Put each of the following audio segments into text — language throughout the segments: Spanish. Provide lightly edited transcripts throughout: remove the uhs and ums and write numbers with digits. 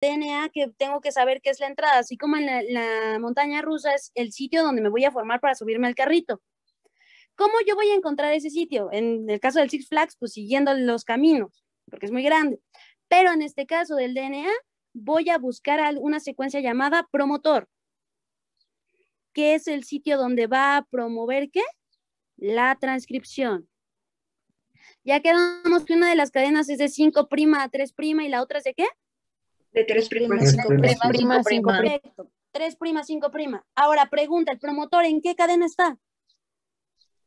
DNA que tengo que saber qué es la entrada, así como en la montaña rusa es el sitio donde me voy a formar para subirme al carrito. ¿Cómo yo voy a encontrar ese sitio? En el caso del Six Flags, pues siguiendo los caminos, porque es muy grande. Pero en este caso del DNA, voy a buscar una secuencia llamada promotor, que es el sitio donde va a promover, ¿qué? La transcripción. Ya quedamos que una de las cadenas es de 5' a 3' y la otra es de ¿qué? De 3'. 5'. Correcto. 3', 5'. Ahora pregunta, ¿el promotor en qué cadena está?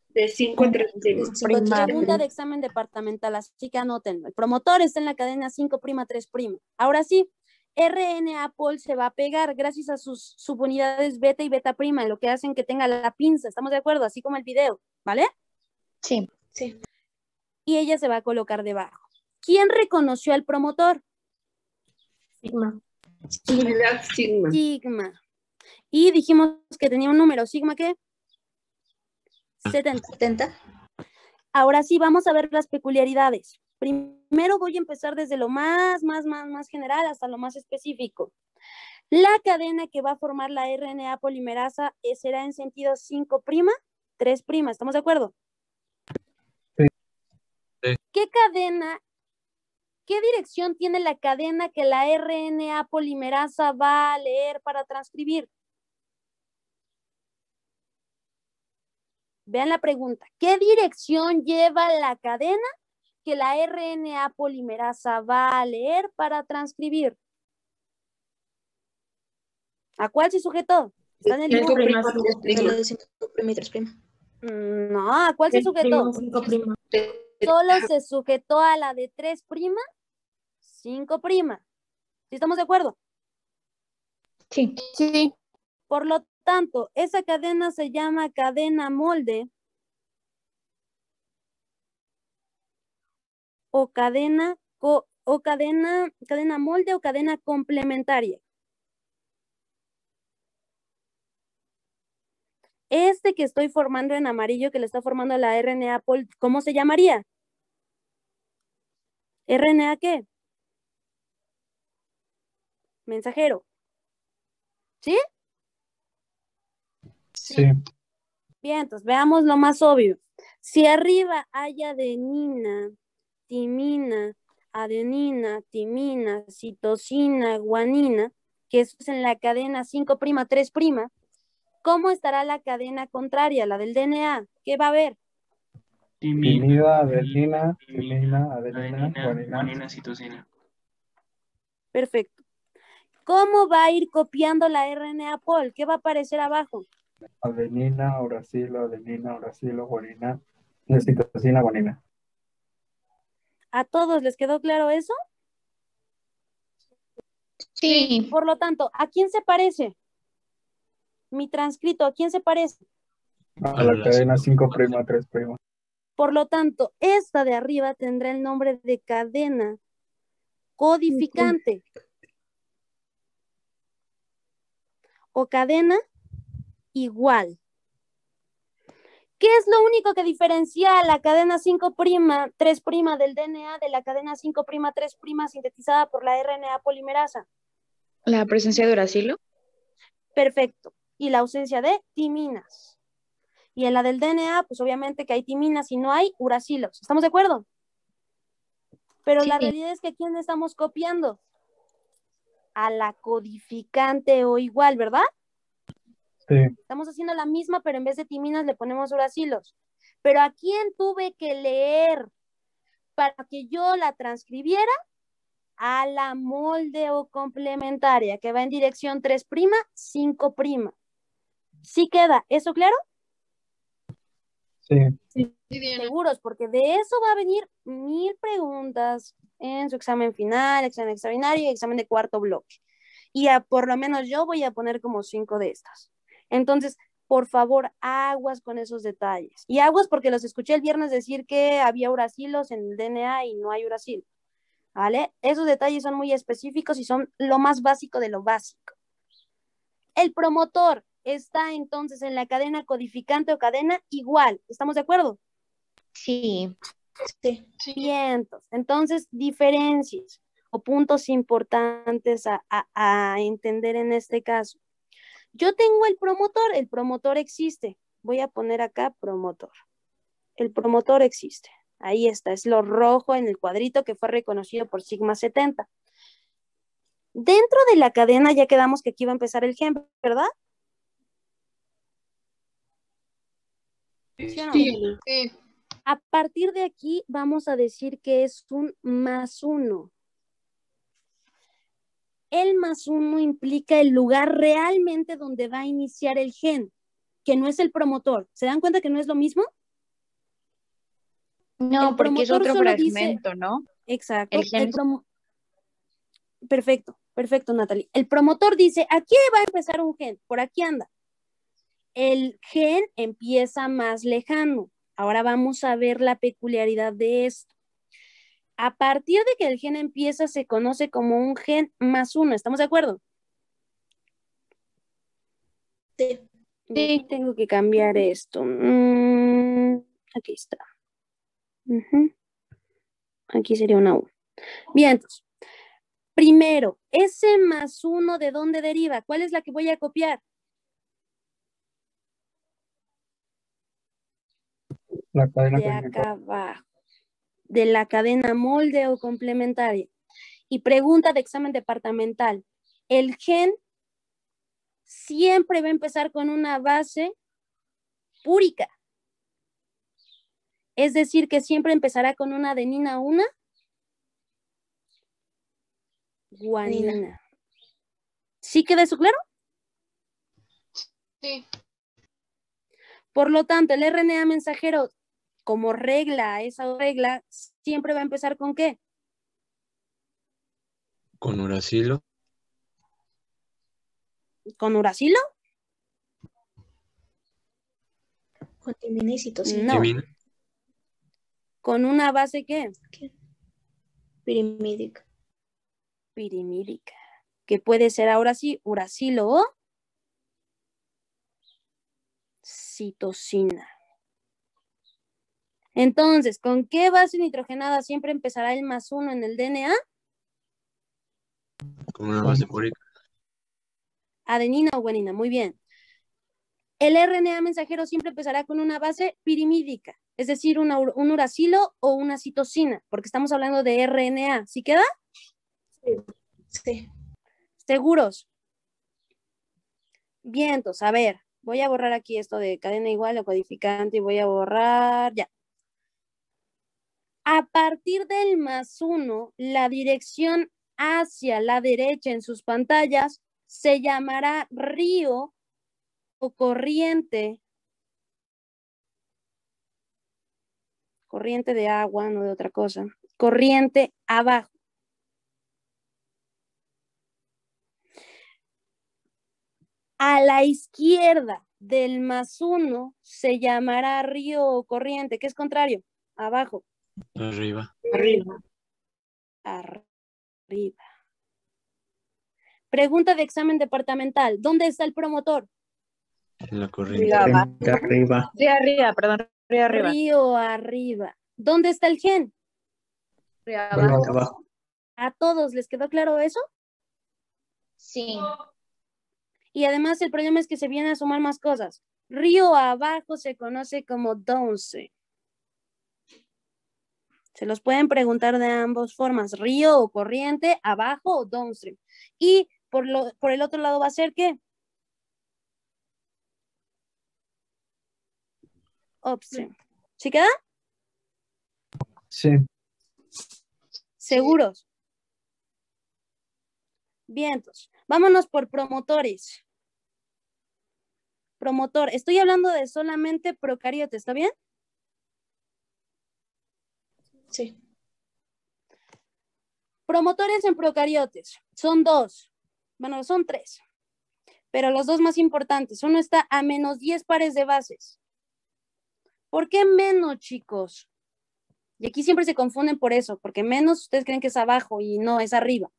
De 5 a 3'. Pregunta de examen departamental, así que anótenlo. El promotor está en la cadena 5', 3'. Ahora sí, RNA-Pol se va a pegar gracias a sus subunidades beta y beta prima, lo que hacen que tenga la pinza. ¿Estamos de acuerdo? Así como el video, ¿vale? Sí. Y ella se va a colocar debajo. ¿Quién reconoció al promotor? Sigma. Sigma. Y dijimos que tenía un número. ¿Sigma qué? 70. Ahora sí, vamos a ver las peculiaridades. Primero voy a empezar desde lo más general hasta lo más específico. La cadena que va a formar la RNA polimerasa será en sentido 5', 3'. ¿Estamos de acuerdo? Sí. ¿Qué dirección tiene la cadena que la RNA polimerasa va a leer para transcribir? Vean la pregunta. ¿Qué dirección lleva la cadena que la RNA polimerasa va a leer para transcribir? ¿A cuál se sujetó? Está en el dibujo. 5', No, ¿a cuál se sujetó? 5'. Solo se sujetó a la de 3', 5'. ¿Sí estamos de acuerdo? Sí. Por lo tanto, esa cadena se llama cadena molde o cadena molde o cadena complementaria. Este que estoy formando en amarillo, que le está formando la RNA, ¿cómo se llamaría? ¿RNA qué? Mensajero. ¿Sí? Sí. Bien, entonces veamos lo más obvio. Si arriba hay adenina, timina, adenina, timina, citosina, guanina, que eso es en la cadena 5', 3', ¿cómo estará la cadena contraria, la del DNA? ¿Qué va a haber? Timida, adenina, timina, adenina, guanina. Citosina. Perfecto. ¿Cómo va a ir copiando la RNA Pol? ¿Qué va a aparecer abajo? Adenina, uracilo, guanina, citosina, guanina. ¿A todos les quedó claro eso? Sí. Por lo tanto, ¿a quién se parece? Mi transcrito, ¿a quién se parece? A la cadena 5', 3'. Por lo tanto, esta de arriba tendrá el nombre de cadena codificante o cadena igual. ¿Qué es lo único que diferencia a la cadena 5', 3' del DNA de la cadena 5', 3' sintetizada por la RNA polimerasa? La presencia de uracilo. Perfecto. Y la ausencia de timinas. Y en la del DNA, pues obviamente que hay timinas y no hay uracilos. ¿Estamos de acuerdo? Pero la realidad es que ¿a quién estamos copiando? A la codificante o igual, ¿verdad? Sí. Estamos haciendo la misma, pero en vez de timinas le ponemos uracilos. Pero ¿a quién tuve que leer para que yo la transcribiera? A la molde o complementaria, que va en dirección 3', 5'. ¿Sí queda eso claro? Sí. Seguros, porque de eso va a venir 1000 preguntas en su examen final, examen extraordinario y examen de cuarto bloque. Y por lo menos yo voy a poner como 5 de estas. Entonces, por favor, aguas con esos detalles. Y aguas porque los escuché el viernes decir que había uracilos en el DNA y no hay uracil. ¿Vale? Esos detalles son muy específicos y son lo más básico de lo básico. El promotor está entonces en la cadena codificante o cadena igual. ¿Estamos de acuerdo? Sí. Bien, entonces diferencias. o puntos importantes a entender en este caso. Yo tengo el promotor existe. Voy a poner acá promotor. El promotor existe. Ahí está, es lo rojo en el cuadrito que fue reconocido por sigma 70. Dentro de la cadena ya quedamos que aquí va a empezar el gen, ¿verdad? ¿Sí o no? Sí. A partir de aquí vamos a decir que es un +1. El +1 implica el lugar realmente donde va a iniciar el gen, que no es el promotor. ¿Se dan cuenta que no es lo mismo? No, El porque es promotor otro solo dice- fragmento, ¿no? Exacto. El gen es- Perfecto, Natalie. El promotor dice, aquí va a empezar un gen, por aquí anda. El gen empieza más lejano. Ahora vamos a ver la peculiaridad de esto. A partir de que el gen empieza, se conoce como un gen +1. ¿Estamos de acuerdo? Sí. Sí. Tengo que cambiar esto. Aquí está. Aquí sería una U. Bien, entonces. Primero, ese +1, ¿de dónde deriva? ¿Cuál es la que voy a copiar? La cadena De acá abajo. De la cadena molde o complementaria. Y pregunta de examen departamental. El gen siempre va a empezar con una base púrica. Es decir, que siempre empezará con una adenina, una guanina. ¿Sí queda eso claro? Sí. Por lo tanto, el RNA mensajero, como regla, esa regla, siempre va a empezar ¿con qué? Con uracilo. ¿Con uracilo? Con timina y citosina. No. Timina. ¿Con una base qué? Pirimídica. Pirimídica. Que puede ser ahora sí uracilo o citosina. Entonces, ¿con qué base nitrogenada siempre empezará el +1 en el DNA? Con una base púrica. Adenina o guanina, muy bien. El RNA mensajero siempre empezará con una base pirimídica, es decir, un uracilo o una citosina, porque estamos hablando de RNA. ¿Sí queda? Sí. ¿Seguros? Bien, entonces, a ver, voy a borrar aquí esto de cadena igual o codificante y voy a borrar, ya. A partir del +1, la dirección hacia la derecha en sus pantallas se llamará río o corriente de agua, no de otra cosa, corriente abajo. A la izquierda del +1 se llamará río o corriente, ¿qué es contrario? Abajo. Arriba. Arriba. Arriba. Pregunta de examen departamental. ¿Dónde está el promotor? En la corriente. de arriba. Río arriba, perdón. Río arriba. Río arriba. ¿Dónde está el gen? Río Abajo. abajo. ¿A todos les quedó claro eso? Sí. Y además el problema es que se vienen a sumar más cosas. Río abajo se conoce como downstream. Se los pueden preguntar de ambas formas, río o corriente, abajo o downstream. Y por el otro lado va a ser ¿qué? Upstream. ¿Sí queda? Sí. ¿Seguros? Bien, entonces, vámonos por promotores. Promotor, estoy hablando de solamente procariotes, ¿está bien? Sí. Promotores en procariotes, son 2. Bueno, son 3. Pero los 2 más importantes, uno está a -10 pares de bases. ¿Por qué menos, chicos? Y aquí siempre se confunden por eso, porque menos ustedes creen que es abajo y no, es arriba.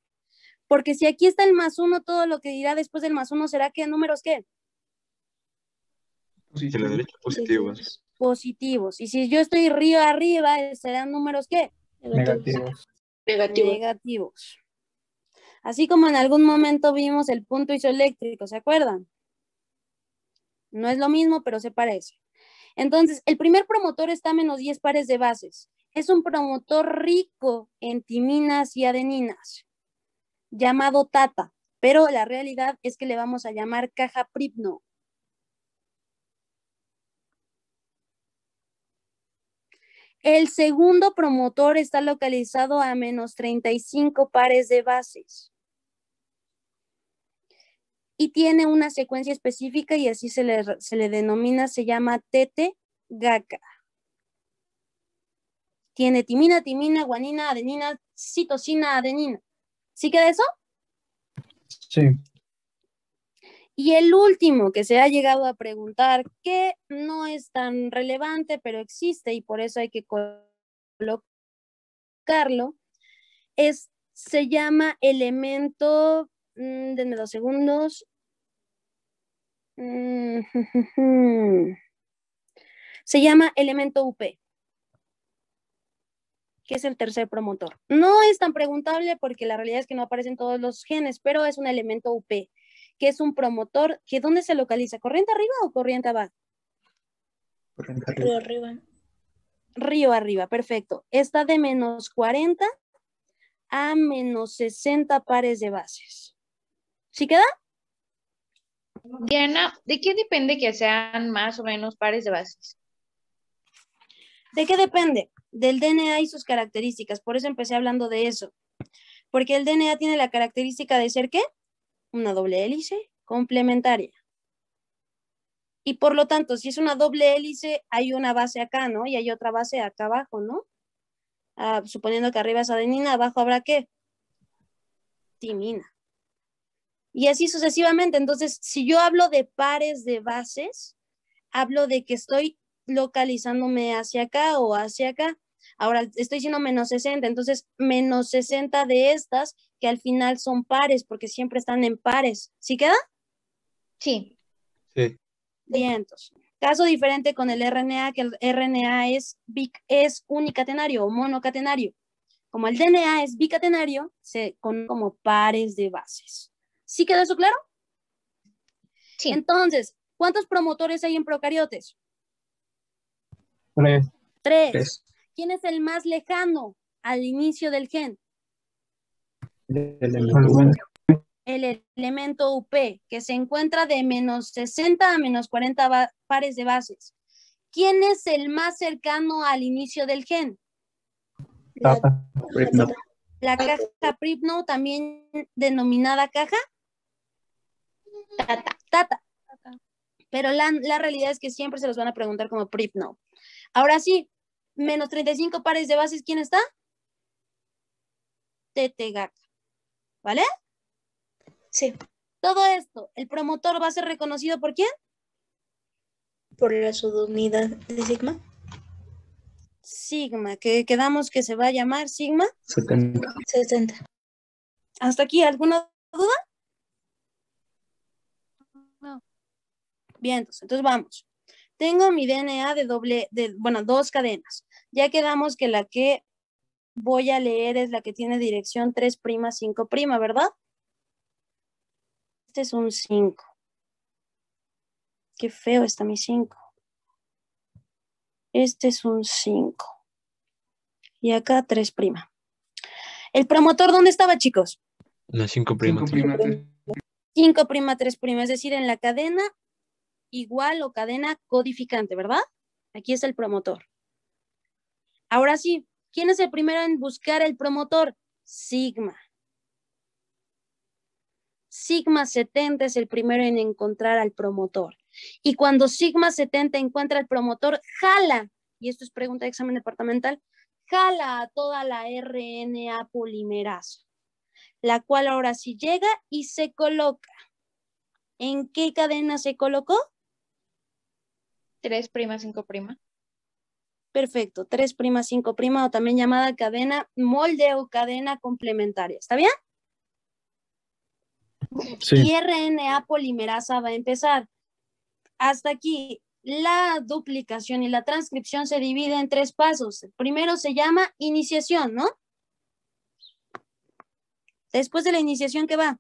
Porque si aquí está el +1, todo lo que dirá después del +1 será ¿qué? ¿Números qué? De la derecha, positivos. Positivos. Y si yo estoy río arriba, serán números ¿qué? Negativos. Negativo. Negativos. Así como en algún momento vimos el punto isoeléctrico, ¿se acuerdan? No es lo mismo, pero se parece. Entonces, el primer promotor está a menos 10 pares de bases. Es un promotor rico en timinas y adeninas, llamado Tata, pero la realidad es que le vamos a llamar caja Pripno. El segundo promotor está localizado a menos 35 pares de bases. Y tiene una secuencia específica y así se le denomina, se llama Tete-Gaca. Tiene timina, guanina, adenina, citosina, adenina. ¿Sí queda eso? Sí. Y el último que se ha llegado a preguntar, que no es tan relevante, pero existe y por eso hay que colocarlo, se llama elemento, denme 2 segundos. Se llama elemento UP, que es el tercer promotor. No es tan preguntable porque la realidad es que no aparecen todos los genes, pero es un elemento UP, que es un promotor que ¿dónde se localiza? ¿Corriente arriba o corriente abajo? Río arriba. Río arriba, perfecto. Está de menos 40 a menos 60 pares de bases. ¿Sí queda? Diana, ¿de qué depende que sean más o menos pares de bases? ¿De qué depende? Del DNA y sus características. Por eso empecé hablando de eso. Porque el DNA tiene la característica de ser ¿qué? Una doble hélice complementaria. Y por lo tanto, si es una doble hélice, hay una base acá, ¿no? Y hay otra base acá abajo, ¿no? Suponiendo que arriba es adenina, abajo habrá ¿qué? Timina. Y así sucesivamente. Entonces, si yo hablo de pares de bases, hablo de que estoy localizándome hacia acá o hacia acá. Ahora estoy diciendo menos 60, entonces menos 60 de estas que al final son pares porque siempre están en pares. ¿Sí queda? Sí. Sí. Bien, entonces. Caso diferente con el RNA, que el RNA es unicatenario o monocatenario. Como el DNA es bicatenario, se conoce como pares de bases. ¿Sí queda eso claro? Sí. Entonces, ¿cuántos promotores hay en procariotes? 3. 3. ¿Quién es el más lejano al inicio del gen? El elemento UP, que se encuentra de menos 60 a menos 40 pares de bases. ¿Quién es el más cercano al inicio del gen? Tata. La caja Pripno, también denominada caja Tata. Pero la realidad es que siempre se los van a preguntar como Pripno. Ahora sí, menos 35 pares de bases, ¿quién está? Tete-Gaca. ¿Vale? Sí, Todo esto, ¿el promotor va a ser reconocido por quién? por la subunidad de sigma. Sigma, que quedamos que se va a llamar Sigma. 60. ¿Hasta aquí alguna duda? No. Bien, entonces vamos. Tengo mi DNA de dos cadenas. Ya quedamos que la que voy a leer es la que tiene dirección 3', 5', ¿verdad? Este es un 5. Qué feo está mi 5. Este es un 5. Y acá 3'. ¿El promotor dónde estaba, chicos? La 5'. 5', 3', es decir, en la cadena igual o cadena codificante, ¿verdad? Aquí está el promotor. Ahora sí, ¿quién es el primero en buscar el promotor? Sigma. Sigma 70 es el primero en encontrar al promotor. Y cuando Sigma 70 encuentra al promotor, jala, y esto es pregunta de examen departamental, jala a toda la RNA polimerasa, la cual ahora sí llega y se coloca. ¿En qué cadena se colocó? 3', 5'. Perfecto, 3', 5', o también llamada cadena molde o cadena complementaria. ¿Está bien? Sí. Y RNA polimerasa va a empezar. Hasta aquí, la duplicación y la transcripción se divide en 3 pasos. El primero se llama iniciación, ¿no? Después de la iniciación, ¿qué va?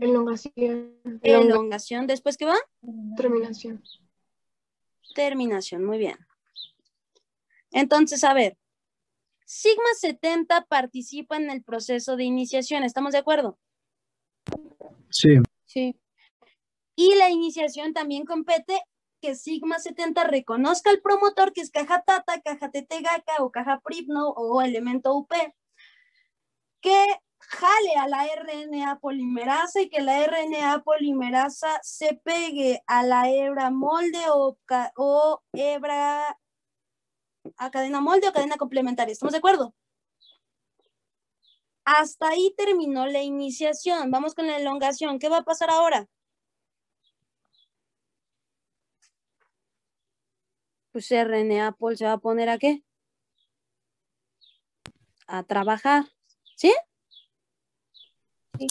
Elongación. Elongación. ¿Después qué va? Terminación. Terminación. Muy bien. Entonces, a ver. Sigma 70 participa en el proceso de iniciación. ¿Estamos de acuerdo? Sí. Sí. Y la iniciación también compete que sigma 70 reconozca al promotor, que es caja tata, caja TT-GACA o caja PRIPNO o elemento UP, que jale a la RNA polimerasa y que la RNA polimerasa se pegue a la hebra molde o hebra a cadena molde o cadena complementaria. ¿Estamos de acuerdo? Hasta ahí terminó la iniciación. Vamos con la elongación. ¿Qué va a pasar ahora? Pues RNA pol se va a poner ¿a qué? A trabajar. ¿Sí? Sí.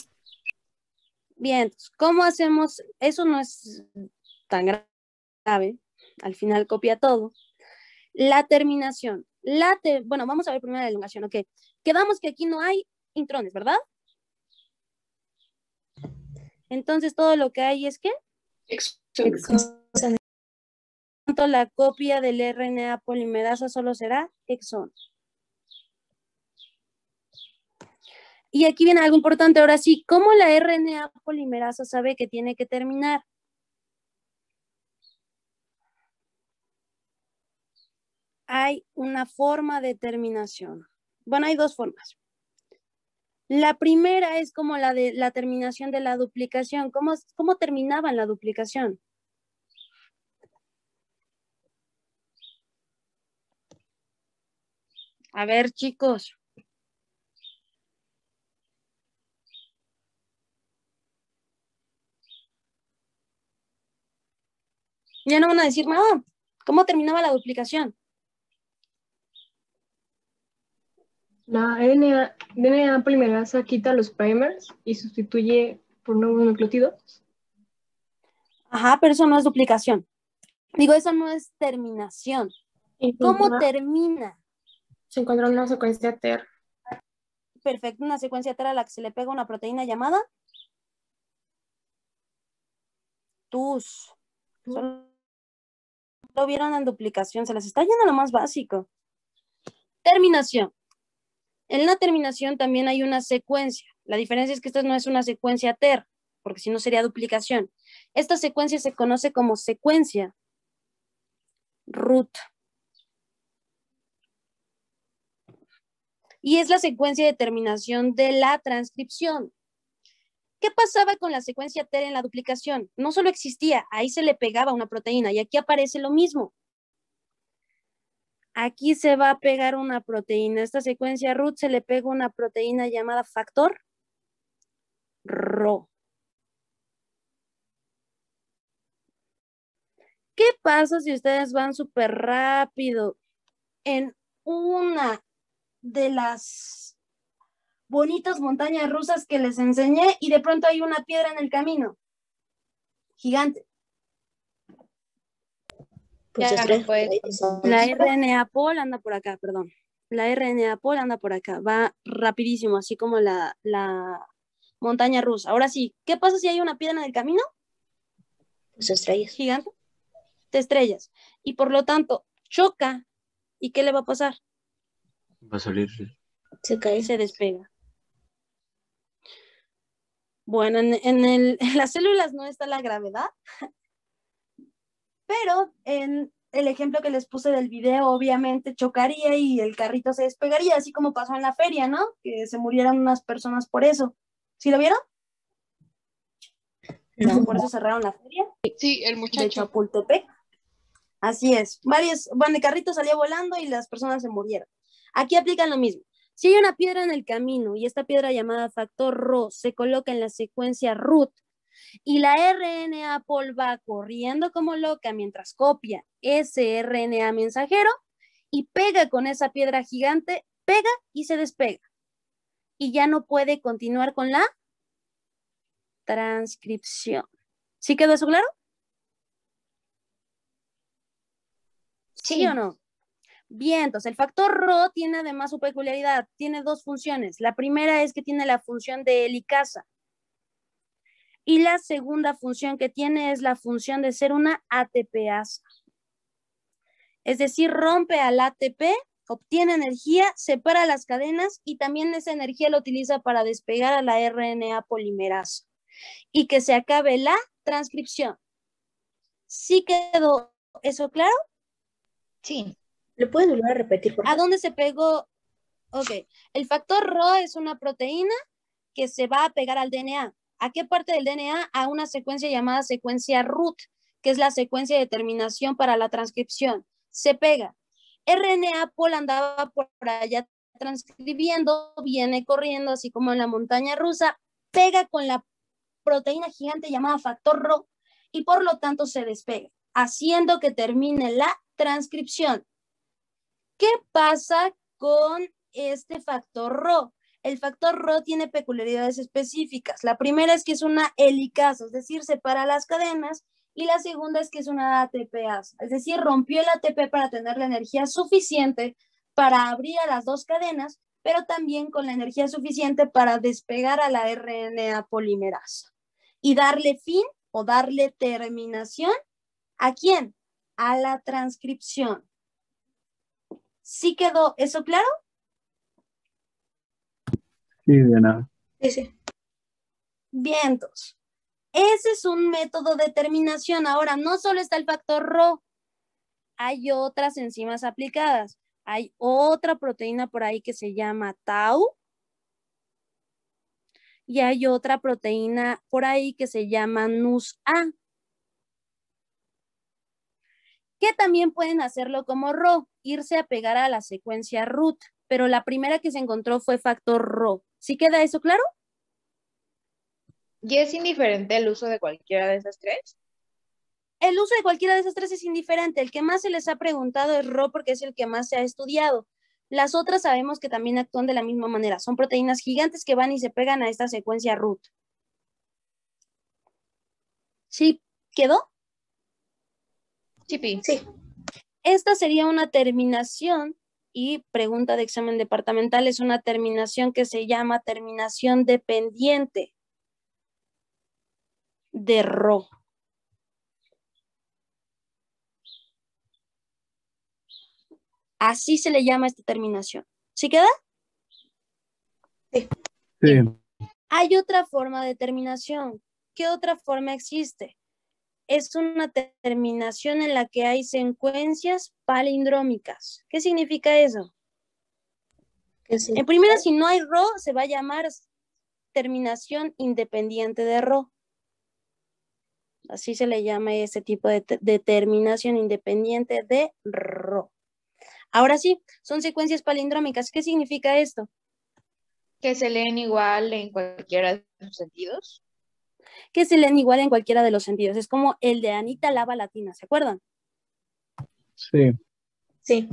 Bien, ¿cómo hacemos? Eso no es tan grave. Al final copia todo. La terminación. Bueno, vamos a ver primero la elongación. Ok. Quedamos que aquí no hay intrones, ¿verdad? Entonces todo lo que hay es ¿qué? Exones. La copia del RNA polimerasa solo será exón. Y aquí viene algo importante. Ahora sí, ¿cómo la RNA polimerasa sabe que tiene que terminar? Hay una forma de terminación. Bueno, hay dos formas. La primera es como la de la terminación de la duplicación. ¿Cómo terminaba la duplicación? A ver, chicos. Ya no van a decir nada. ¿Cómo terminaba la duplicación? La DNA polimerasa quita los primers y sustituye por nuevos nucleótidos. Ajá, pero eso no es duplicación. Digo, eso no es terminación. ¿Cómo termina? Se encuentra una secuencia TER. Perfecto, una secuencia TER a la que se le pega una proteína llamada TUS. Solo lo vieron en duplicación, se les está yendo lo más básico. Terminación. En la terminación también hay una secuencia. La diferencia es que esta no es una secuencia TER, porque si no sería duplicación. Esta secuencia se conoce como secuencia root. Y es la secuencia de terminación de la transcripción. ¿Qué pasaba con la secuencia TER en la duplicación? No solo existía, ahí se le pegaba una proteína y aquí aparece lo mismo. Aquí se va a pegar una proteína. Esta secuencia root se le pega una proteína llamada factor Rho. ¿Qué pasa si ustedes van súper rápido en una de las bonitas montañas rusas que les enseñé y de pronto hay una piedra en el camino? Gigante. Pues Ya no puedes. La RNA pol anda por acá, perdón. La RNA pol anda por acá. Va rapidísimo, así como la montaña rusa. Ahora sí, ¿qué pasa si hay una piedra en el camino? Pues estrellas. Gigante. Te estrellas. Y por lo tanto, choca. ¿Y qué le va a pasar? Va a salir. Se cae. Se despega. Bueno, en las células no está la gravedad, pero en el ejemplo que les puse del video, obviamente chocaría y el carrito se despegaría, así como pasó en la feria, ¿no? Que se murieron unas personas por eso. ¿Sí lo vieron? No. Por eso cerraron la feria Sí, el de muchacho. Chapultepec. Así es. Bueno, el carrito salió volando y las personas se murieron. Aquí aplican lo mismo. Si hay una piedra en el camino y esta piedra llamada factor Rho se coloca en la secuencia root y la RNA pol va corriendo como loca mientras copia ese RNA mensajero y pega con esa piedra gigante, pega y se despega. Y ya no puede continuar con la transcripción. ¿Sí quedó eso claro? ¿Sí o no? Bien, entonces el factor Rho tiene además su peculiaridad, tiene dos funciones. La primera es que tiene la función de helicasa. Y la segunda función que tiene es la función de ser una ATPasa. Es decir, rompe al ATP, obtiene energía, separa las cadenas y también esa energía la utiliza para despegar a la RNA polimerasa. Y que se acabe la transcripción. ¿Sí quedó eso claro? Sí. ¿Lo puedes volver a repetir, por ¿A favor? dónde se pegó? Ok, el factor Rho es una proteína que se va a pegar al DNA. ¿A qué parte del DNA? A una secuencia llamada secuencia root, que es la secuencia de terminación para la transcripción. Se pega. RNA pol andaba por allá transcribiendo, viene corriendo, así como en la montaña rusa, pega con la proteína gigante llamada factor Rho y por lo tanto se despega, haciendo que termine la transcripción. ¿Qué pasa con este factor Rho? El factor Rho tiene peculiaridades específicas. La primera es que es una helicasa, es decir, separa las cadenas, y la segunda es que es una ATPasa, es decir, rompió el ATP para tener la energía suficiente para abrir a las dos cadenas, pero también con la energía suficiente para despegar a la RNA polimerasa y darle fin o darle terminación ¿a quién? A la transcripción. ¿Sí quedó eso claro? Sí, Diana. Sí, sí. Bien, entonces, ese es un método de terminación. Ahora, no solo está el factor Rho, hay otras enzimas aplicadas. Hay otra proteína por ahí que se llama tau y hay otra proteína por ahí que se llama NUS-A, que también pueden hacerlo como Rho, irse a pegar a la secuencia root, pero la primera que se encontró fue factor Rho. ¿Sí queda eso claro? ¿Y es indiferente el uso de cualquiera de esas tres? El uso de cualquiera de esas tres es indiferente. El que más se les ha preguntado es Rho porque es el que más se ha estudiado. Las otras sabemos que también actúan de la misma manera. Son proteínas gigantes que van y se pegan a esta secuencia root. ¿Sí quedó? Sí, Sí. Esta sería una terminación y pregunta de examen departamental es una terminación que se llama terminación dependiente de Rho. Así se le llama esta terminación. ¿Sí queda? Sí. Hay otra forma de terminación. ¿Qué otra forma existe? Es una terminación en la que hay secuencias palindrómicas. ¿Qué significa eso? En primera, si no hay Rho, se va a llamar terminación independiente de Rho. Así se le llama ese tipo de terminación independiente de Rho. Ahora sí, son secuencias palindrómicas. ¿Qué significa esto? que se leen igual en cualquiera de sus sentidos. Que se leen igual en cualquiera de los sentidos. Es como el de Anita Lava Latina, ¿se acuerdan? Sí. Sí.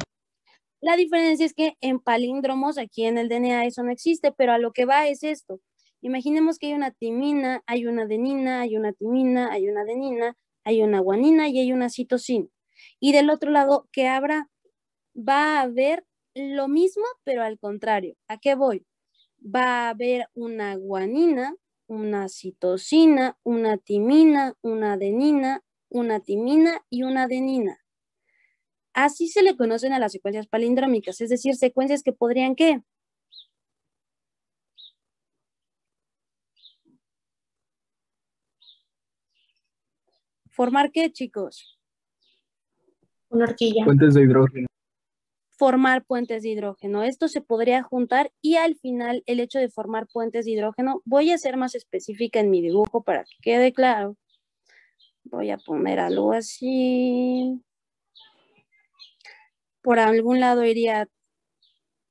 La diferencia es que en palíndromos, aquí en el DNA, eso no existe, pero a lo que va es esto. Imaginemos que hay una timina, hay una adenina, hay una timina, hay una adenina, hay una guanina y hay una citosina. Y del otro lado, ¿qué habrá? Va a haber lo mismo, pero al contrario. ¿A qué voy? Va a haber una guanina, una citosina, una timina, una adenina, una timina y una adenina. Así se le conocen a las secuencias palindrómicas, es decir, secuencias que podrían ¿qué? ¿Formar qué, chicos? Una horquilla. Fuentes de hidrógeno. Formar puentes de hidrógeno. Esto se podría juntar y al final el hecho de formar puentes de hidrógeno, voy a ser más específica en mi dibujo para que quede claro. Voy a poner algo así. Por algún lado iría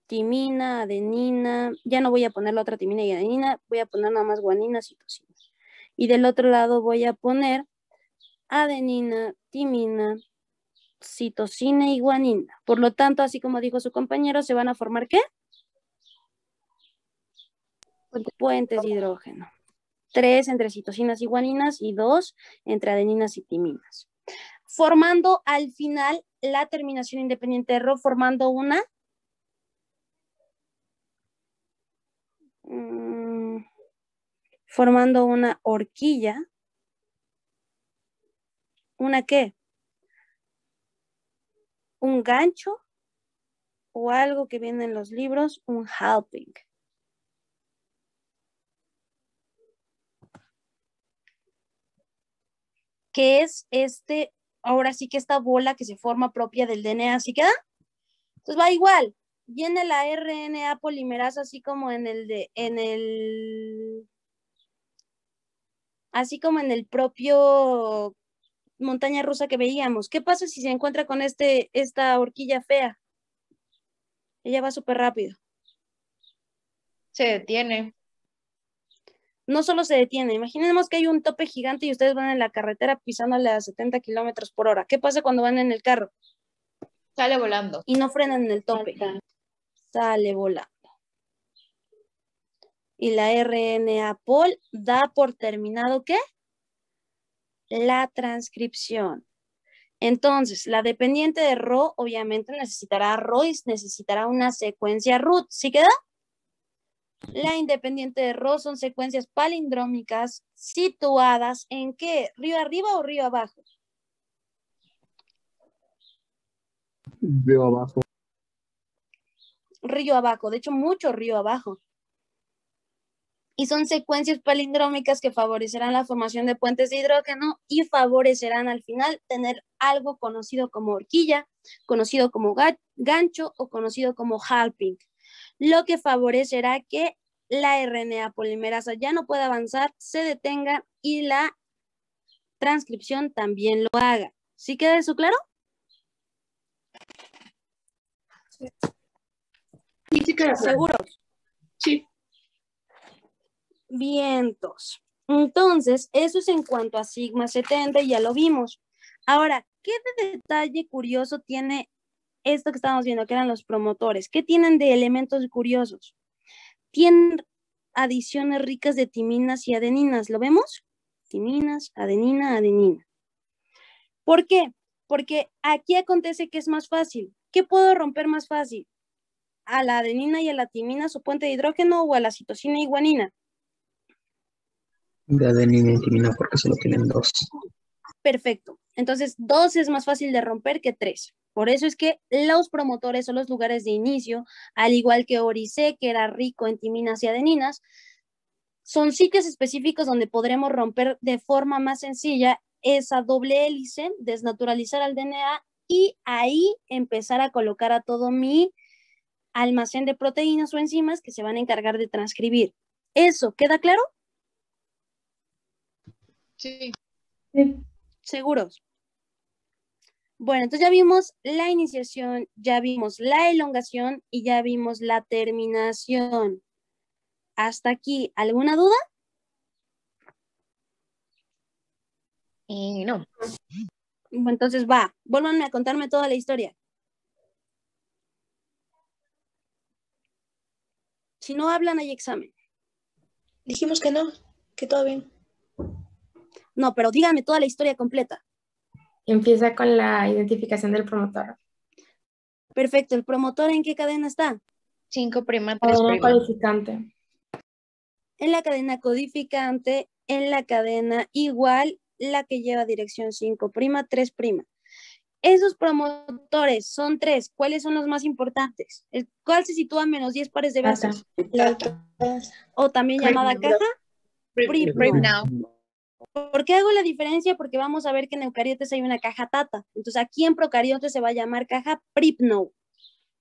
timina, adenina. Ya no voy a poner la otra timina y adenina, voy a poner nada más guanina, citosina. Y del otro lado voy a poner adenina, timina, citosina y guanina. Por lo tanto, así como dijo su compañero, se van a formar ¿qué? Puentes de hidrógeno. 3 entre citosinas y guaninas y 2 entre adeninas y timinas. formando al final la terminación independiente de Rho, formando una horquilla. ¿Una qué? Un gancho o algo que viene en los libros, un halping. Que es ahora sí que esta bola que se forma propia del DNA, ¿sí queda? Entonces va igual, viene la RNA polimerasa así como así como en el propio montaña rusa que veíamos. ¿Qué pasa si se encuentra con esta horquilla fea? Ella va súper rápido. Se detiene. No solo se detiene, imaginemos que hay un tope gigante y ustedes van en la carretera pisándole a 70 kilómetros por hora. ¿Qué pasa cuando van en el carro? Sale volando. Y no frenan en el tope. Sale volando. Y la RNA pol da por terminado ¿qué? La transcripción. Entonces, la dependiente de Rho obviamente necesitará Rho y necesitará una secuencia root. ¿Sí queda? La independiente de Rho son secuencias palindrómicas situadas ¿en qué? ¿Río arriba o río abajo? Veo abajo. Río abajo, de hecho mucho río abajo. Y son secuencias palindrómicas que favorecerán la formación de puentes de hidrógeno y favorecerán al final tener algo conocido como horquilla, conocido como gancho o conocido como halping, lo que favorecerá que la RNA polimerasa ya no pueda avanzar, se detenga y la transcripción también lo haga. ¿Sí queda eso claro? Sí, sí queda claro. ¿Seguros? Sí. Vientos. Entonces, eso es en cuanto a sigma 70, ya lo vimos. Ahora, ¿qué de detalle curioso tiene esto que estamos viendo, que eran los promotores? ¿Qué tienen de elementos curiosos? Tienen adiciones ricas de timinas y adeninas, ¿lo vemos? Timinas, adenina, adenina. ¿Por qué? Porque aquí acontece que es más fácil. ¿Qué puedo romper más fácil? ¿A la adenina y a la timina su puente de hidrógeno o a la citosina y guanina? De adenina y timina porque solo tienen 2. Perfecto. Entonces, 2 es más fácil de romper que 3. Por eso es que los promotores son los lugares de inicio, al igual que Orice, que era rico en timinas y adeninas, son sitios específicos donde podremos romper de forma más sencilla esa doble hélice, desnaturalizar al DNA y ahí empezar a colocar a todo mi almacén de proteínas o enzimas que se van a encargar de transcribir. ¿Eso queda claro? Sí. Sí. ¿Seguros? Bueno, entonces ya vimos la iniciación, ya vimos la elongación y ya vimos la terminación. ¿Hasta aquí alguna duda? Y no. Bueno, entonces vuélvanme a contarme toda la historia. Si no hablan, hay examen. Dijimos que no, que todo bien. No, pero díganme toda la historia completa. Empieza con la identificación del promotor. Perfecto, ¿el promotor en qué cadena está? 5', 3'. Cadena codificante. En la cadena codificante, en la cadena igual, la que lleva dirección 5', 3'. Esos promotores son 3. ¿Cuáles son los más importantes? ¿Cuál se sitúa a menos 10 pares de bases? O también llamada caja Pripnow. ¿Por qué hago la diferencia? Porque vamos a ver que en eucariotes hay una caja tata. Entonces aquí en procariotes se va a llamar caja Pripnow.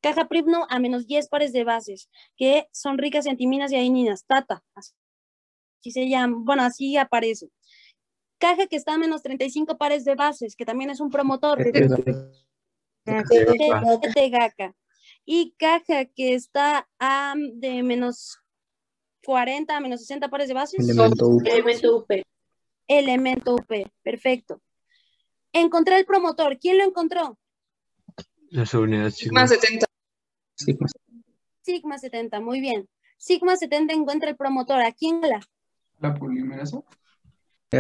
Caja Pripnow a menos 10 pares de bases, que son ricas en timinas y adeninas. Tata. Así se llama. Bueno, así aparece. Caja que está a menos 35 pares de bases, que también es un promotor. Tegaca. Y caja que está a de menos 40 a menos 60 pares de bases. Elemento UP. Elemento UP. Elemento UP, perfecto. Encontré el promotor. ¿Quién lo encontró? La subunidad sigma. 70. Sigma. Sigma 70, muy bien. Sigma 70 encuentra el promotor. ¿A quién la? La polimerasa.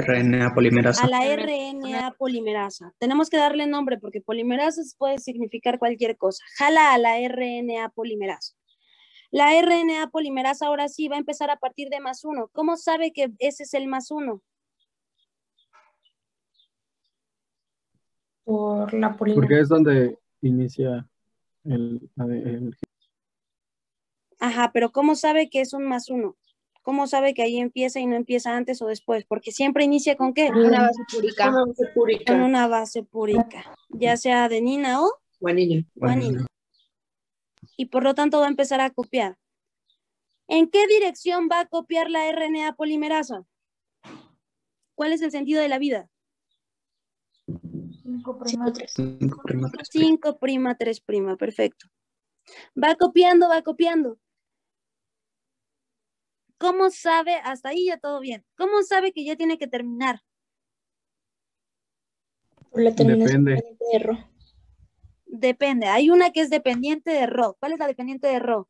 RNA polimerasa. A la RNA polimerasa. Tenemos que darle nombre porque polimerasa puede significar cualquier cosa. Jala a la RNA polimerasa. La RNA polimerasa ahora sí va a empezar a partir de +1. ¿Cómo sabe que ese es el +1? Por la polina. Porque es donde inicia el Ajá, pero ¿cómo sabe que es un +1? ¿Cómo sabe que ahí empieza y no empieza antes o después? Porque siempre inicia ¿con qué? Una base púrica. Una base Con púrica. una base púrica, ya sea adenina o Guanina. guanina. Y por lo tanto va a empezar a copiar. ¿En qué dirección va a copiar la RNA polimerasa? ¿Cuál es el sentido de la vida? 5'3". 5'3', perfecto. Va copiando, va copiando. ¿Cómo sabe? Hasta ahí ya todo bien. ¿Cómo sabe que ya tiene que terminar? Por la terminación Depende. de Rho. Depende. Hay una que es dependiente de Rho. ¿Cuál es la dependiente de Rho?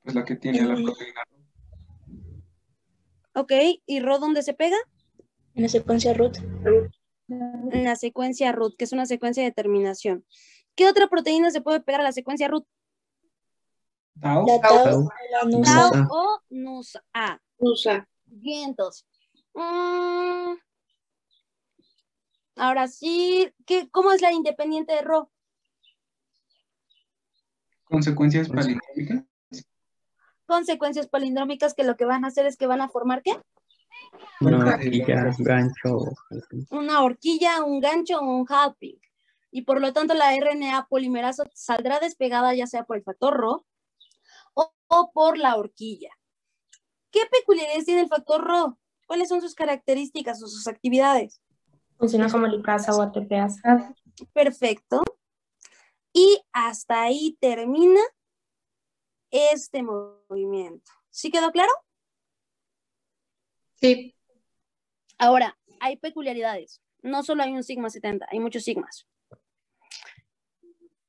Es la que tiene la proteína. Ok, ¿y Rho dónde se pega? En la secuencia root. En la secuencia root, que es una secuencia de terminación. ¿Qué otra proteína se puede pegar a la secuencia root? Tau. La tau, la nusa. Tau o nusa. Nusa. Bien, entonces. Ahora sí, ¿cómo es la independiente de Rho? Consecuencias palindrómicas. Consecuencias palindrómicas que lo que van a hacer es que van a formar ¿qué? Una horquilla, gancho. Una horquilla, un gancho o un halping. Y por lo tanto la RNA polimerasa saldrá despegada ya sea por el factor Rho o por la horquilla. ¿Qué peculiaridades tiene el factor Rho? ¿Cuáles son sus características o sus actividades? Funciona como lipasa o ATPasa. Perfecto. Y hasta ahí termina este movimiento. ¿Sí quedó claro? Sí. Ahora, hay peculiaridades. No solo hay un sigma 70, hay muchos sigmas.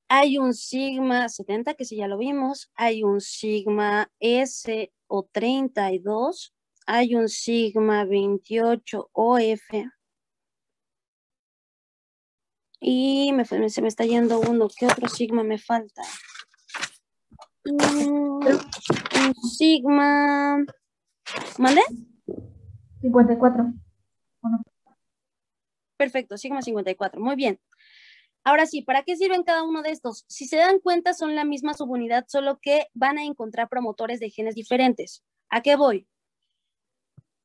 Hay un sigma 70, que sí ya lo vimos. Hay un sigma S o 32. Hay un sigma 28 OF. Y se me está yendo uno. ¿Qué otro sigma me falta? Un sigma... ¿Mande? 54. Perfecto, sigma 54. Muy bien. Ahora sí, ¿para qué sirven cada uno de estos? Si se dan cuenta, son la misma subunidad, solo que van a encontrar promotores de genes diferentes. ¿A qué voy?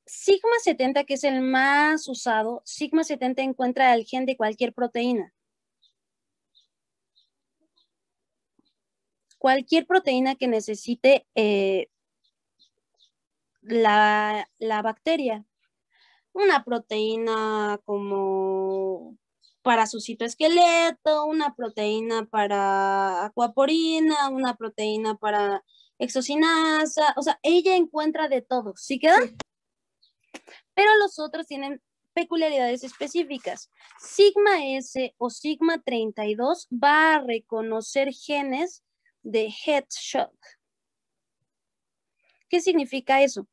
Sigma 70, que es el más usado, sigma 70 encuentra el gen de cualquier proteína. Cualquier proteína que necesite la bacteria. Una proteína como para su citoesqueleto, una proteína para acuaporina, una proteína para exocinasa, o sea, ella encuentra de todo, ¿sí queda? Sí. Pero los otros tienen peculiaridades específicas. Sigma S o sigma 32 va a reconocer genes de headshot. ¿Qué significa eso?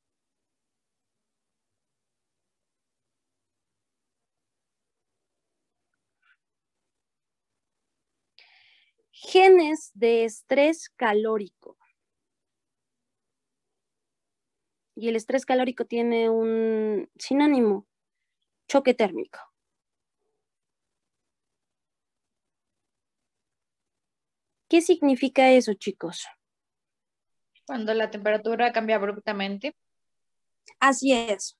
Genes de estrés calórico. Y el estrés calórico tiene un sinónimo, choque térmico. ¿Qué significa eso, chicos? Cuando la temperatura cambia abruptamente. Así es.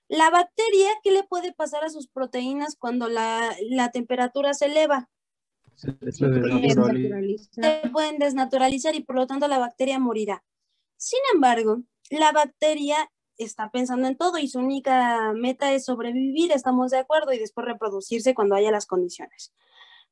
La bacteria, ¿qué le puede pasar a sus proteínas cuando la temperatura se eleva? Se pueden desnaturalizar y por lo tanto la bacteria morirá. Sin embargo, la bacteria está pensando en todo y su única meta es sobrevivir, estamos de acuerdo, y después reproducirse cuando haya las condiciones.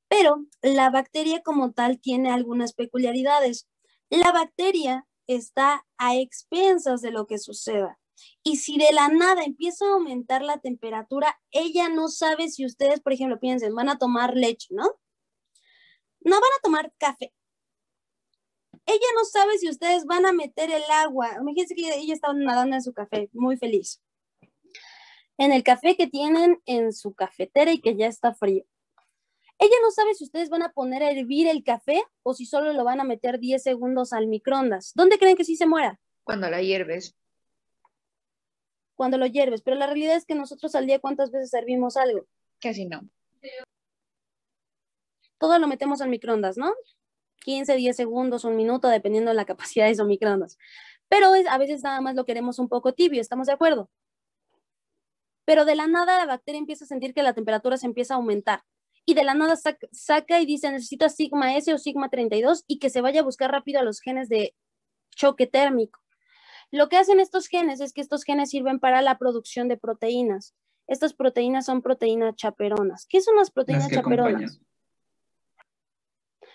Pero la bacteria como tal tiene algunas peculiaridades. La bacteria está a expensas de lo que suceda. Y si de la nada empieza a aumentar la temperatura, ella no sabe si ustedes, por ejemplo, piensen, van a tomar leche, ¿no? No van a tomar café. Ella no sabe si ustedes van a meter el agua. Imagínense que ella estaba nadando en su café, muy feliz. en el café que tienen en su cafetera y que ya está frío. Ella no sabe si ustedes van a poner a hervir el café o si solo lo van a meter 10 segundos al microondas. ¿Dónde creen que sí se muera? Cuando la hierves. Cuando lo hierves. Pero la realidad es que nosotros al día, ¿cuántas veces hervimos algo? Casi no. Todo lo metemos al microondas, ¿no? 15, 10 segundos, un minuto, dependiendo de la capacidad de esos microondas. Pero a veces nada más lo queremos un poco tibio, ¿estamos de acuerdo? Pero de la nada la bacteria empieza a sentir que la temperatura se empieza a aumentar. Y de la nada saca y dice, necesita sigma S o sigma 32 y que se vaya a buscar rápido a los genes de choque térmico. Lo que hacen estos genes es que estos genes sirven para la producción de proteínas. Estas proteínas son proteínas chaperonas. ¿Qué son las proteínas chaperonas?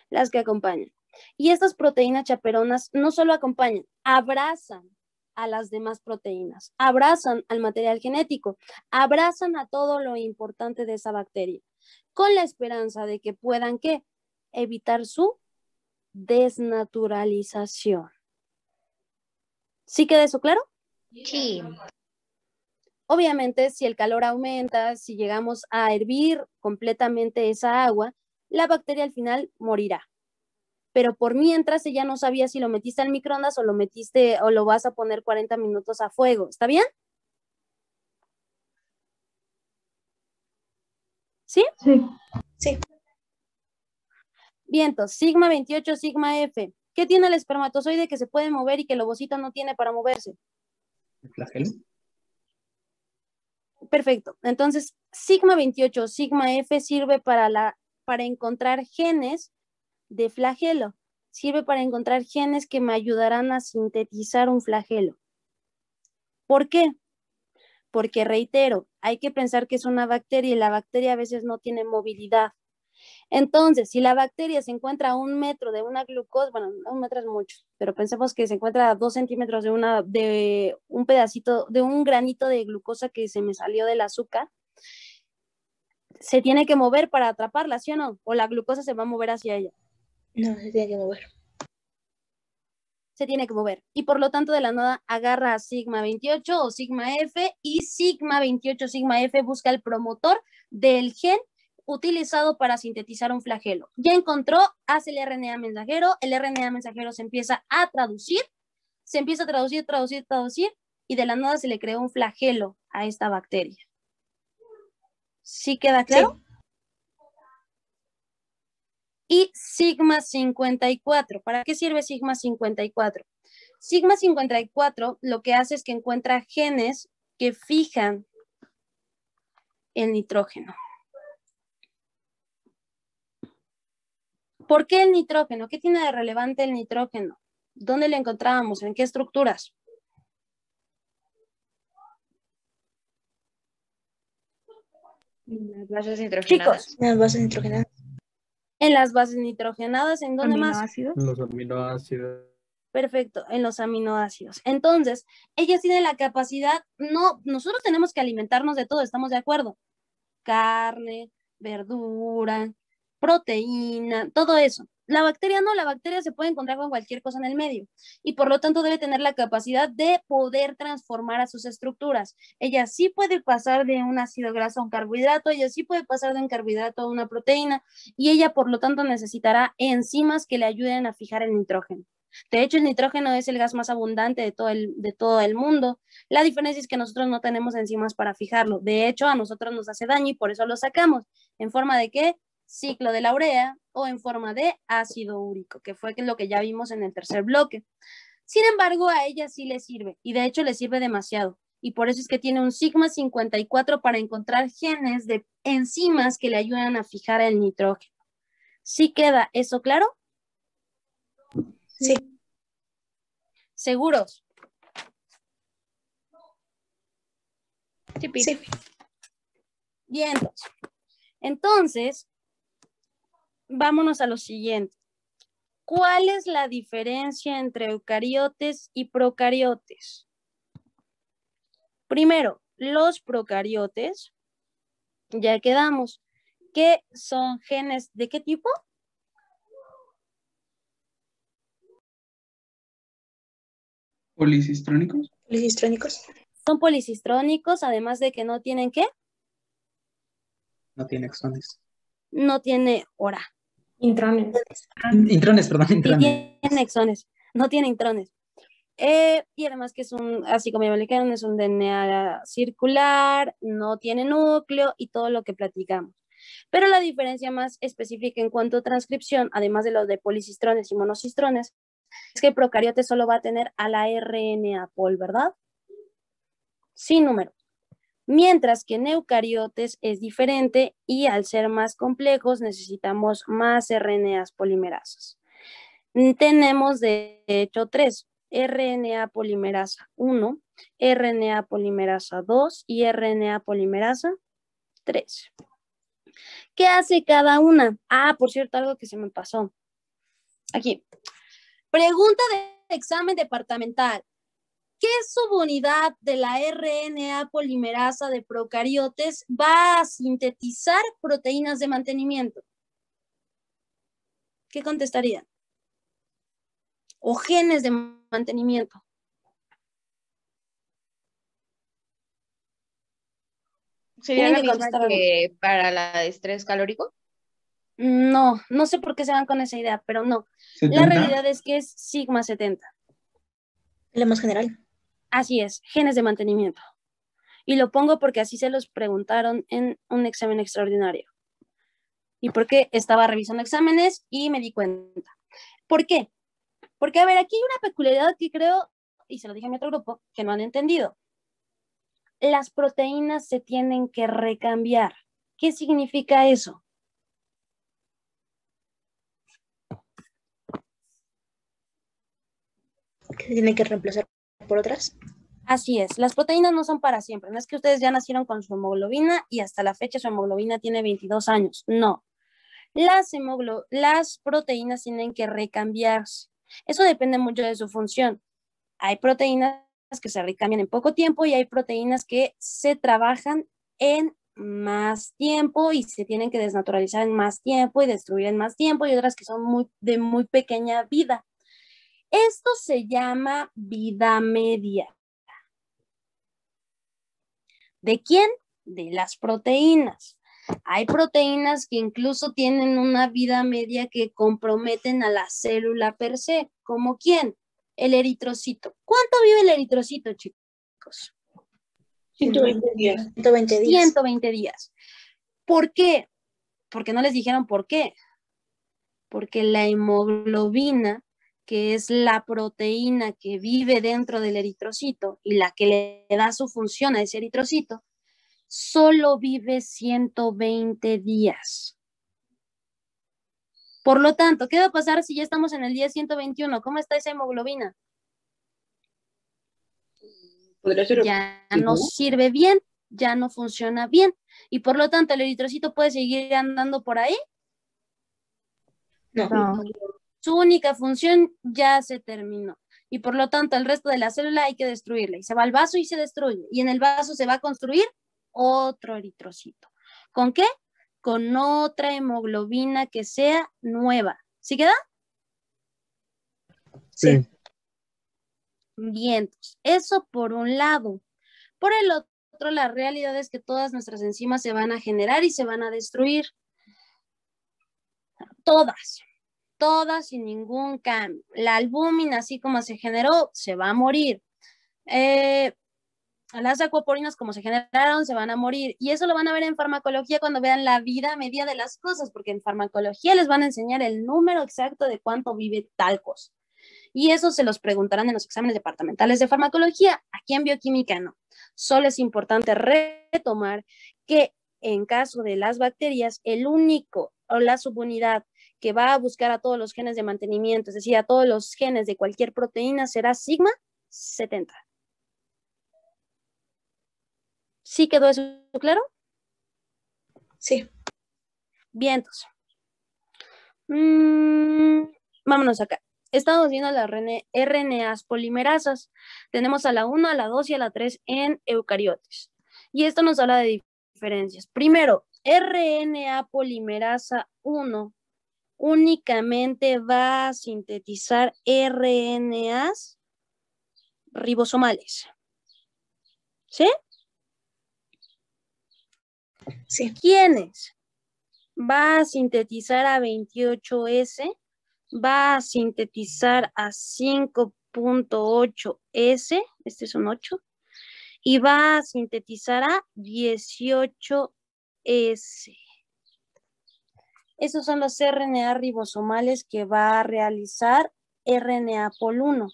Las que acompañan. Y estas proteínas chaperonas no solo acompañan, abrazan a las demás proteínas, abrazan al material genético, abrazan a todo lo importante de esa bacteria, con la esperanza de que puedan, ¿qué? Evitar su desnaturalización. ¿Sí queda eso claro? Sí. Obviamente, si el calor aumenta, si llegamos a hervir completamente esa agua, la bacteria al final morirá. Pero por mientras ella no sabía si lo metiste al microondas o lo vas a poner 40 minutos a fuego. ¿Está bien? ¿Sí? Sí. Sí. Bien, entonces, sigma 28, sigma F. ¿Qué tiene el espermatozoide que se puede mover y que el ovocito no tiene para moverse? ¿El flagelo? Perfecto. Entonces, sigma 28, sigma F sirve para encontrar genes de flagelo. Sirve para encontrar genes que me ayudarán a sintetizar un flagelo. ¿Por qué? Porque, reitero, hay que pensar que es una bacteria y la bacteria a veces no tiene movilidad. Entonces, si la bacteria se encuentra a 1 metro de una glucosa, bueno, 1 metro es mucho, pero pensemos que se encuentra a 2 centímetros de un pedacito, de un granito de glucosa que se me salió del azúcar, se tiene que mover para atraparla, ¿sí o no? O la glucosa se va a mover hacia ella. No, se tiene que mover. Se tiene que mover. Y por lo tanto, de la nada agarra a sigma 28 o sigma F y sigma 28, sigma F busca el promotor del gen utilizado para sintetizar un flagelo. Ya encontró, hace el RNA mensajero, el RNA mensajero se empieza a traducir, traducir, y de la nada se le creó un flagelo a esta bacteria. ¿Sí queda claro? Sí. Y sigma 54. ¿Para qué sirve sigma 54? Sigma 54 lo que hace es que encuentra genes que fijan el nitrógeno. ¿Por qué el nitrógeno? ¿Qué tiene de relevante el nitrógeno? ¿Dónde lo encontrábamos? ¿En qué estructuras? Las bases nitrogenadas. Chicos, Las bases nitrogenadas. en las bases nitrogenadas, ¿en dónde más? Aminoácidos. Los aminoácidos. Perfecto, en los aminoácidos. Entonces, ellas tienen la capacidad, nosotros tenemos que alimentarnos de todo, ¿estamos de acuerdo? Carne, verdura, proteína, todo eso. La bacteria no, la bacteria se puede encontrar con cualquier cosa en el medio y por lo tanto debe tener la capacidad de poder transformar a sus estructuras. Ella sí puede pasar de un ácido graso a un carbohidrato, ella sí puede pasar de un carbohidrato a una proteína y ella por lo tanto necesitará enzimas que le ayuden a fijar el nitrógeno. De hecho, el nitrógeno es el gas más abundante de todo el mundo. La diferencia es que nosotros no tenemos enzimas para fijarlo. De hecho, a nosotros nos hace daño y por eso lo sacamos. ¿En forma de qué? Ciclo de la urea o en forma de ácido úrico, que fue lo que ya vimos en el tercer bloque. Sin embargo, a ella sí le sirve y de hecho le sirve demasiado. Y por eso es que tiene un sigma 54 para encontrar genes de enzimas que le ayudan a fijar el nitrógeno. ¿Sí queda eso claro? Sí. ¿Seguros? Sí. Bien, entonces, vámonos a lo siguiente. ¿Cuál es la diferencia entre eucariotes y procariotes? Primero, los procariotes, ya quedamos, que son genes ¿de qué tipo? Policistrónicos. Policistrónicos. Son policistrónicos, además de que no tienen ¿qué? No tiene exones. No tiene hora. Intrones. Intrones, perdón, Sí intrones. tiene exones, no tiene intrones. Y además que es así como ya me lo dijeron, es un DNA circular, no tiene núcleo y todo lo que platicamos. Pero la diferencia más específica en cuanto a transcripción, además de los de policistriones y monocistriones, es que el procariote solo va a tener a la RNA pol, ¿verdad? Sin número. Mientras que en eucariotes es diferente y al ser más complejos necesitamos más RNAs polimerasas. Tenemos de hecho 3, RNA polimerasa 1, RNA polimerasa 2 y RNA polimerasa 3. ¿Qué hace cada una? Ah, por cierto, algo que se me pasó. Aquí. Pregunta de examen departamental. ¿Qué subunidad de la RNA polimerasa de procariotes va a sintetizar proteínas de mantenimiento? ¿Qué contestarían? O genes de mantenimiento. ¿Sería Tienen la que misma contestar que para la de estrés calórico? No, no sé por qué se van con esa idea, pero no. La 70. realidad es que es sigma 70. La más general. Así es, genes de mantenimiento. Y lo pongo porque así se los preguntaron en un examen extraordinario. Y porque estaba revisando exámenes y me di cuenta. ¿Por qué? Porque, a ver, aquí hay una peculiaridad que creo, y se lo dije a mi otro grupo, que no han entendido. Las proteínas se tienen que recambiar. ¿Qué significa eso? Que se tiene que reemplazar por otras. Así es, las proteínas no son para siempre. No es que ustedes ya nacieron con su hemoglobina y hasta la fecha su hemoglobina tiene 22 años. No. Las proteínas tienen que recambiarse. Eso depende mucho de su función. Hay proteínas que se recambian en poco tiempo y hay proteínas que se trabajan en más tiempo y se tienen que desnaturalizar en más tiempo y destruir en más tiempo, y otras que son de muy pequeña vida. Esto se llama vida media. ¿De quién? De las proteínas. Hay proteínas que incluso tienen una vida media que comprometen a la célula per se. ¿Como quién? El eritrocito. ¿Cuánto vive el eritrocito, chicos? 120 días. 120 días. 120 días. ¿Por qué? Porque no les dijeron por qué. Porque la hemoglobina, que es la proteína que vive dentro del eritrocito y la que le da su función a ese eritrocito, solo vive 120 días. Por lo tanto, ¿qué va a pasar si ya estamos en el día 121? ¿Cómo está esa hemoglobina? ¿Podría ser Ya no sirve bien, ya no funciona bien, y por lo tanto el eritrocito puede seguir andando por ahí. No. Su única función ya se terminó, y por lo tanto el resto de la célula hay que destruirla, y se va al vaso y se destruye, y en el vaso se va a construir otro eritrocito. ¿Con qué? Con otra hemoglobina que sea nueva. ¿Sí queda? Sí. Bien, eso por un lado. Por el otro, la realidad es que todas nuestras enzimas se van a generar y se van a destruir. Todas sin ningún cambio. La albúmina, así como se generó, se va a morir. Las acuaporinas, como se generaron, se van a morir. Y eso lo van a ver en farmacología cuando vean la vida media de las cosas, porque en farmacología les van a enseñar el número exacto de cuánto vive tal cosa. Y eso se los preguntarán en los exámenes departamentales de farmacología. Aquí en bioquímica no. Solo es importante retomar que en caso de las bacterias, el único o la subunidad que va a buscar a todos los genes de mantenimiento, es decir, a todos los genes de cualquier proteína, será sigma 70. ¿Sí quedó eso claro? Sí. Bien, entonces. Vámonos acá. Estamos viendo las RNAs polimerasas. Tenemos a la 1, a la 2 y a la 3 en eucariotes. Y esto nos habla de diferencias. Primero, RNA polimerasa 1 únicamente va a sintetizar RNAs ribosomales. ¿Sí? Sí. ¿Quiénes? Va a sintetizar a 28S, va a sintetizar a 5.8S, este es un 8, y va a sintetizar a 18S. Esos son los RNA ribosomales que va a realizar RNA Pol 1.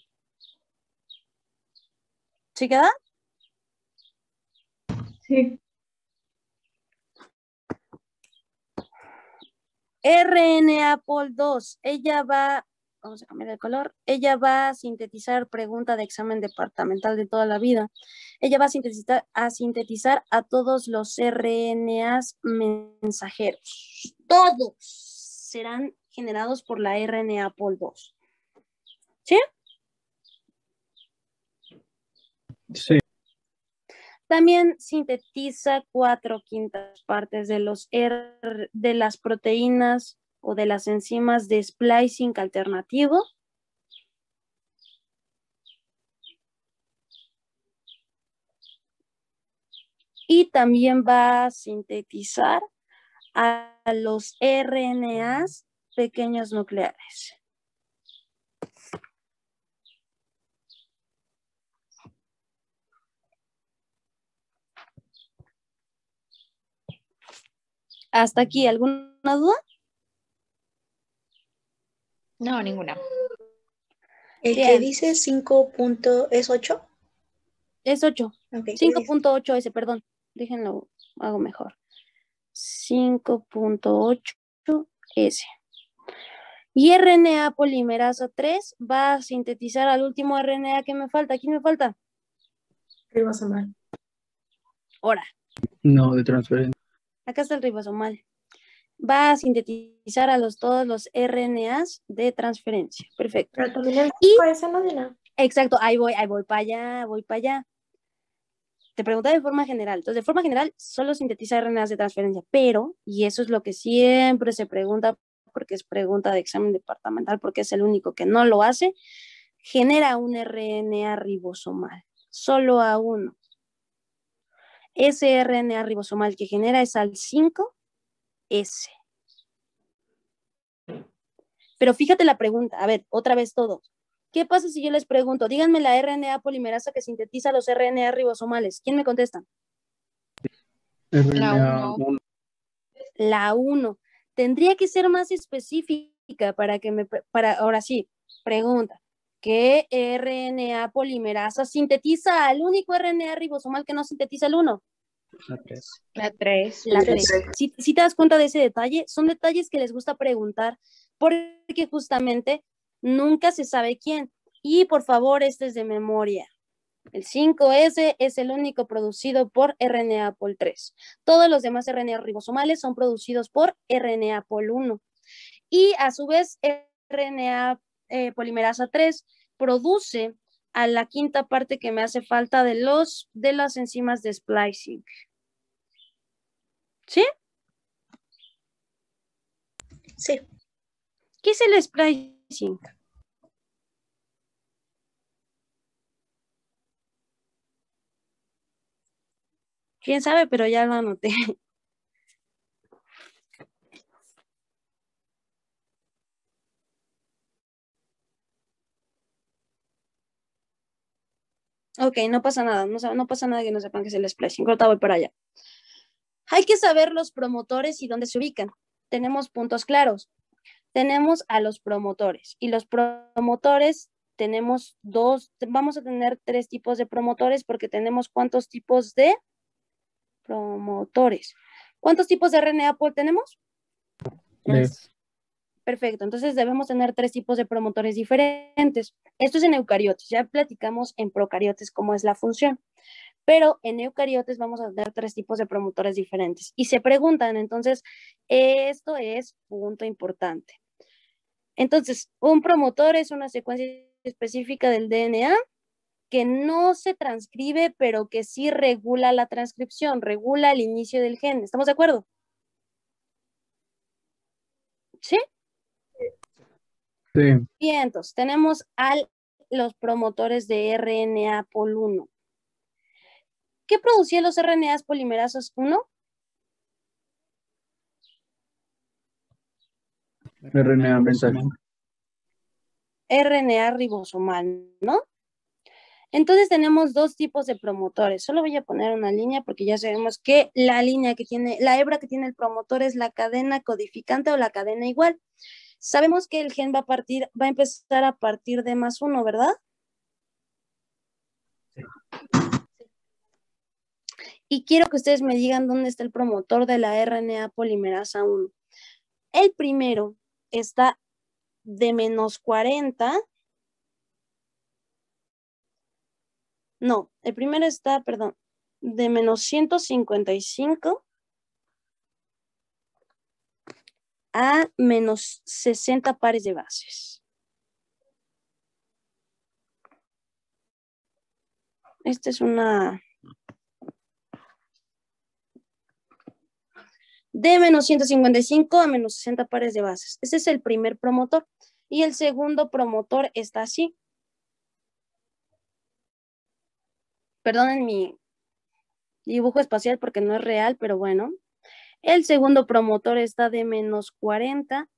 ¿Sí queda? Sí. RNA Pol 2, ella va, vamos a cambiar el color, ella va a sintetizar, pregunta de examen departamental de toda la vida, ella va a sintetizar a todos los RNAs mensajeros. Todos serán generados por la RNA Pol 2. ¿Sí? Sí. También sintetiza 4/5 partes de de las proteínas o de las enzimas de splicing alternativo. Y también va a sintetizar a los RNAs pequeños nucleares. ¿Hasta aquí alguna duda? No, ninguna. El Bien. que dice 5 punto, ¿es 8? Es 8. Ok, 5.8S, perdón. Déjenlo, hago mejor. 5.8S. Y RNA polimerasa 3 va a sintetizar al último RNA que me falta. ¿Quién me falta? Ribosomal. Ahora, No, de transferencia. acá está el ribosomal. Va a sintetizar a todos los RNAs de transferencia. Perfecto. Pero también el Y- ese no Dina. Exacto, ahí voy para allá. Te pregunté de forma general. Entonces, de forma general, solo sintetiza RNAs de transferencia, pero, y eso es lo que siempre se pregunta, porque es pregunta de examen departamental, porque es el único que no lo hace, genera un RNA ribosomal, solo a uno. Ese RNA ribosomal que genera es al 5S. Pero fíjate la pregunta, a ver, otra vez todo. ¿Qué pasa si yo les pregunto, díganme la RNA polimerasa que sintetiza los RNA ribosomales? ¿Quién me contesta? RNA 1. 1. La 1. Tendría que ser más específica para ahora sí, pregunta. ¿Qué RNA polimerasa sintetiza al único RNA ribosomal que no sintetiza el 1? La 3. La 3. La 3. Si te das cuenta de ese detalle, son detalles que les gusta preguntar porque justamente nunca se sabe quién. Y por favor, este es de memoria. El 5S es el único producido por RNA Pol 3. Todos los demás RNA ribosomales son producidos por RNA Pol 1. Y a su vez, RNA polimerasa 3 produce a la quinta parte que me hace falta de las enzimas de splicing. ¿Sí? Sí. ¿Qué es el splicing? ¿Quién sabe? Pero ya lo anoté. Ok, no pasa nada. No pasa nada que no sepan qué es el splicing. Ahorita voy para allá. Hay que saber los promotores y dónde se ubican. Tenemos puntos claros. Tenemos a los promotores. Y los promotores tenemos vamos a tener 3 tipos de promotores porque tenemos ¿cuántos tipos de promotores? ¿Cuántos tipos de RNA Pol tenemos? 3. Perfecto, entonces debemos tener 3 tipos de promotores diferentes. Esto es en eucariotes, ya platicamos en procariotes cómo es la función, pero en eucariotes vamos a tener 3 tipos de promotores diferentes. Y se preguntan, entonces, esto es punto importante. Entonces, un promotor es una secuencia específica del DNA que no se transcribe, pero que sí regula la transcripción, regula el inicio del gen. ¿Estamos de acuerdo? ¿Sí? Sí. Bien, entonces tenemos los promotores de RNA Pol 1. ¿Qué producía los RNAs polimerasas 1? RNA mensajero. RNA ribosomal, ¿no? Entonces tenemos dos tipos de promotores. Solo voy a poner una línea porque ya sabemos que la línea que tiene, la hebra que tiene el promotor es la cadena codificante o la cadena igual. Sabemos que el gen va a empezar a partir de +1, ¿verdad? Y quiero que ustedes me digan dónde está el promotor de la RNA polimerasa 1. El primero está de -40. No, el primero está, perdón, de -155 a -60 pares de bases. Esta es una... de -155 a -60 pares de bases. Ese es el primer promotor. Y el segundo promotor está así. Perdonen mi dibujo espacial porque no es real, pero bueno. El segundo promotor está de -40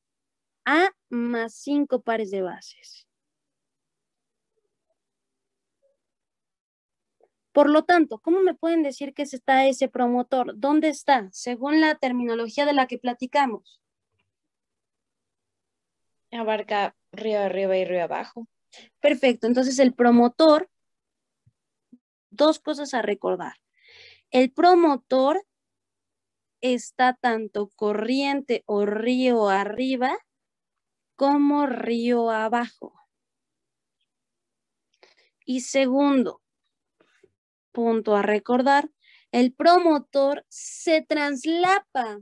a +5 pares de bases. Por lo tanto, ¿cómo me pueden decir que está ese promotor? ¿Dónde está? Según la terminología de la que platicamos. Abarca río arriba y río abajo. Perfecto, entonces el promotor, dos cosas a recordar. El promotor está tanto corriente o río arriba como río abajo. Y segundo punto a recordar, el promotor se traslapa,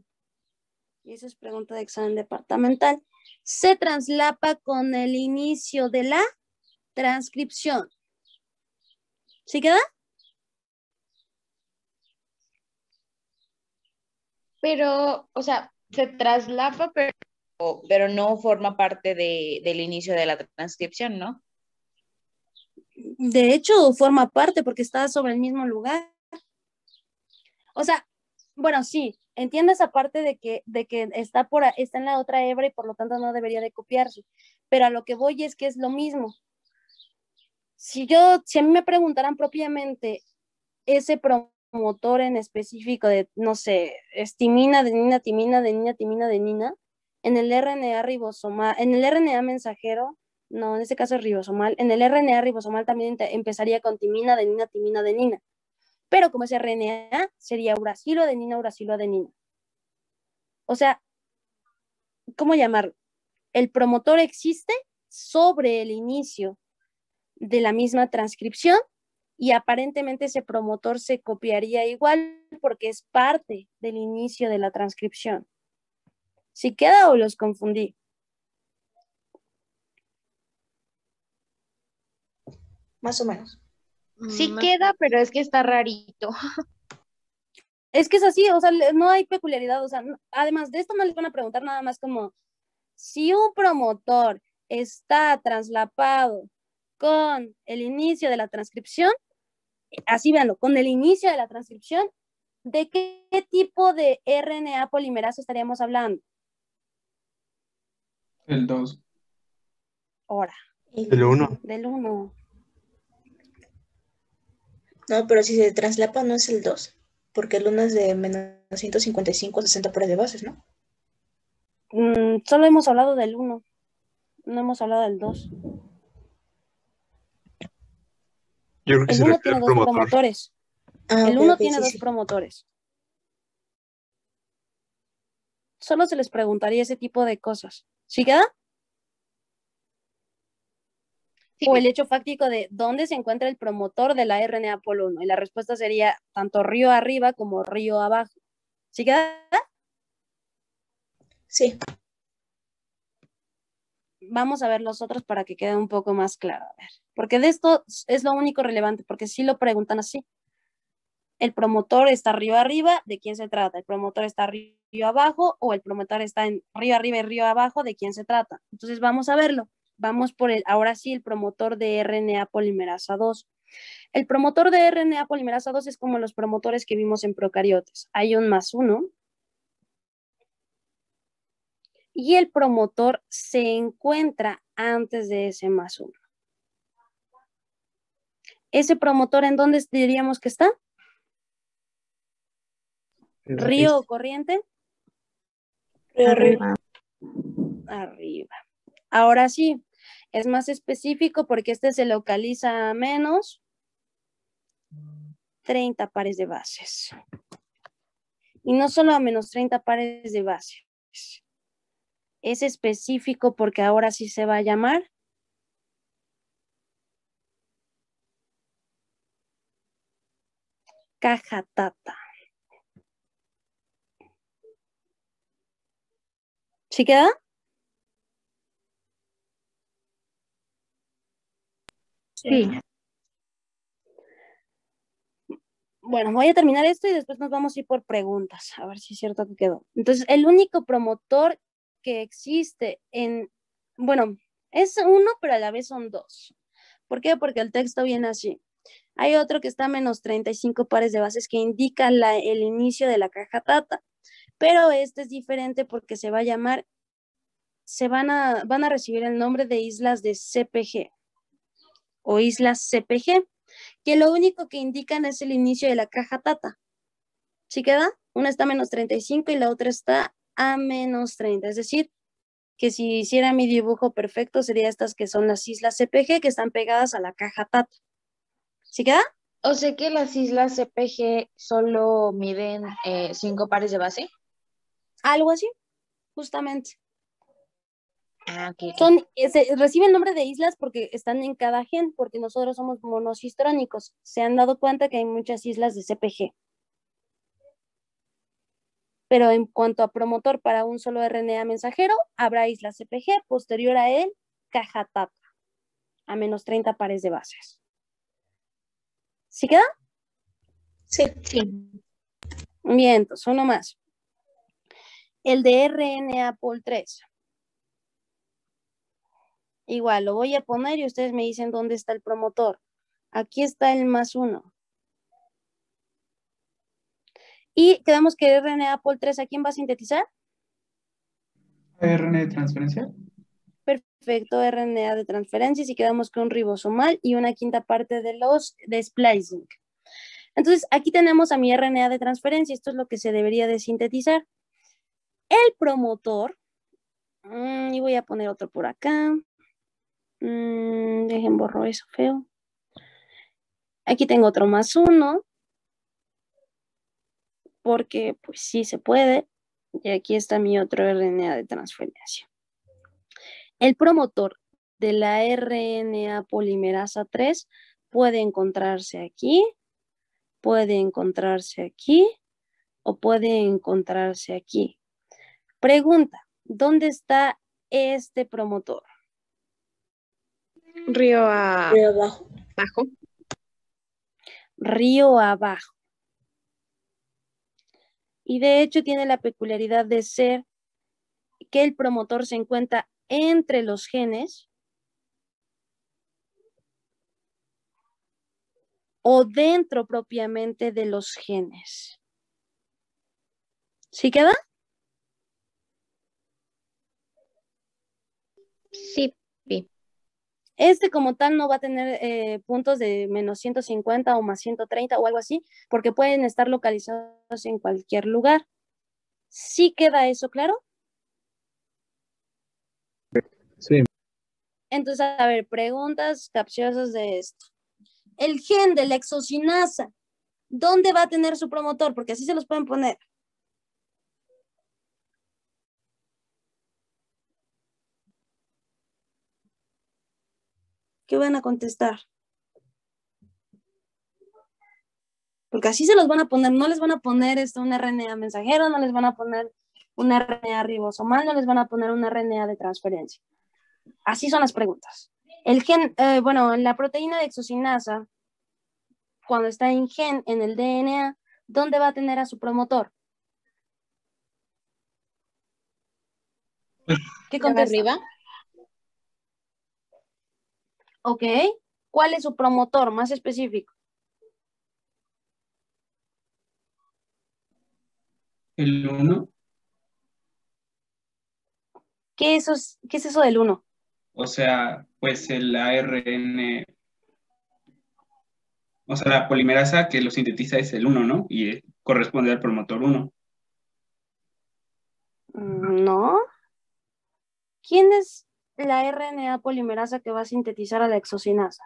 y esa es pregunta de examen departamental, se traslapa con el inicio de la transcripción. ¿Sí queda? Pero, o sea, se traslapa, pero no forma parte del inicio de la transcripción, ¿no? De hecho, forma parte porque está sobre el mismo lugar. O sea, bueno, sí, entiendo esa parte de que está en la otra hebra y por lo tanto no debería de copiarse. Pero a lo que voy es que es lo mismo. Si a mí me preguntaran propiamente ese promotor en específico de, no sé, timina, adenina, timina, adenina, timina, adenina, en el RNA ribosomal, en el RNA mensajero, no, en este caso es ribosomal, en el RNA ribosomal también empezaría con timina, adenina, timina, adenina. Pero como es RNA, sería uracilo, adenina, uracilo, adenina. O sea, ¿cómo llamarlo? El promotor existe sobre el inicio de la misma transcripción y aparentemente ese promotor se copiaría igual porque es parte del inicio de la transcripción. ¿Sí queda o los confundí? Más o menos. Sí Más- queda, pero es que está rarito. Es que es así, o sea, no hay peculiaridad, o sea, además de esto no les van a preguntar nada más como si un promotor está traslapado con el inicio de la transcripción, así véanlo, con el inicio de la transcripción, ¿de qué tipo de RNA polimerasa estaríamos hablando? El 2. Ahora, El 1. del 1. No, pero si se traslapa no es el 2, porque el 1 es de -155 a 60 pares de bases, ¿no? Solo hemos hablado del 1, no hemos hablado del 2. Yo creo que El se 1 refiere tiene al dos promotor. promotores. Ah, El ok, 1 ok, tiene sí, dos sí. promotores. Solo se les preguntaría ese tipo de cosas. ¿Sí queda? Sí. O el hecho fáctico de dónde se encuentra el promotor de la RNA polo 1. Y la respuesta sería tanto río arriba como río abajo. ¿Sí queda? Sí, Vamos a ver los otros para que quede un poco más claro. A ver, porque de esto es lo único relevante, porque sí lo preguntan así. El promotor está río arriba, ¿de quién se trata? El promotor está río abajo o el promotor está en río arriba y río abajo, ¿de quién se trata? Entonces vamos a verlo. Vamos por ahora sí, el promotor de RNA polimerasa 2. El promotor de RNA polimerasa 2 es como los promotores que vimos en procariotes. Hay un +1 y el promotor se encuentra antes de ese +1. ¿Ese promotor en dónde diríamos que está? ¿Río o corriente? Arriba. Arriba. Ahora sí, es más específico porque este se localiza a menos 30 pares de bases. Y no solo a menos 30 pares de bases. Es específico porque ahora sí se va a llamar caja tata. ¿Sí queda? Sí. Bueno, voy a terminar esto y después nos vamos a ir por preguntas, a ver si es cierto que quedó. Entonces, el único promotor que existe bueno, es uno, pero a la vez son dos. ¿Por qué? Porque el texto viene así. Hay otro que está a menos 35 pares de bases que indica el inicio de la caja tata, pero este es diferente porque se va a llamar, van a recibir el nombre de islas de CPG o islas CPG, que lo único que indican es el inicio de la caja tata. ¿Sí queda? Una está a menos 35 y la otra está a menos 30. Es decir, que si hiciera mi dibujo perfecto, sería estas que son las islas CPG que están pegadas a la caja tata. ¿Sí queda? O sea que las islas CPG solo miden 5 pares de base. Algo así, justamente. Ah, ok. Reciben nombre de islas porque están en cada gen, porque nosotros somos monocistrónicos. Se han dado cuenta que hay muchas islas de CPG. Pero en cuanto a promotor para un solo RNA mensajero, habrá isla CPG, posterior a él, caja tata, a menos 30 pares de bases. ¿Sí queda? Sí. Bien, entonces uno más. El de RNA Pol 3. Igual, lo voy a poner y ustedes me dicen dónde está el promotor. Aquí está el +1. Y quedamos que RNA Pol 3, ¿a quién va a sintetizar? RNA de transferencia. Perfecto, RNA de transferencia, y quedamos con un ribosomal y una quinta parte de los de splicing. Entonces, aquí tenemos a mi RNA de transferencia, esto es lo que se debería de sintetizar. El promotor, y voy a poner otro por acá. Dejen borro eso feo. Aquí tengo otro +1, porque pues sí se puede. Y aquí está mi otro RNA de transferencia. El promotor de la RNA polimerasa 3 puede encontrarse aquí, puede encontrarse aquí o puede encontrarse aquí. Pregunta, ¿dónde está este promotor? Río Abajo. abajo. Río abajo. Y de hecho tiene la peculiaridad de ser que el promotor se encuentra entre los genes o dentro propiamente de los genes. ¿Sí queda? Sí. Este como tal no va a tener puntos de menos 150 o más 130 o algo así, porque pueden estar localizados en cualquier lugar. ¿Sí queda eso claro? Sí. Entonces, a ver, preguntas capciosas de esto. El gen de la exocinasa, ¿dónde va a tener su promotor? Porque así se los pueden poner. ¿Qué van a contestar? Porque así se los van a poner, no les van a poner un RNA mensajero, no les van a poner un RNA ribosomal, no les van a poner un RNA de transferencia. Así son las preguntas. El gen, bueno, la proteína de exocinasa, cuando está en gen, en el DNA, ¿dónde va a tener a su promotor? ¿Qué contesta? Arriba. Ok. ¿Cuál es su promotor más específico? El 1, ¿Qué es eso del 1? o sea, pues el ARN, o sea, la polimerasa que lo sintetiza es el 1, ¿no? Y corresponde al promotor 1. No. ¿Quién es la RNA polimerasa que va a sintetizar a la exocinasa?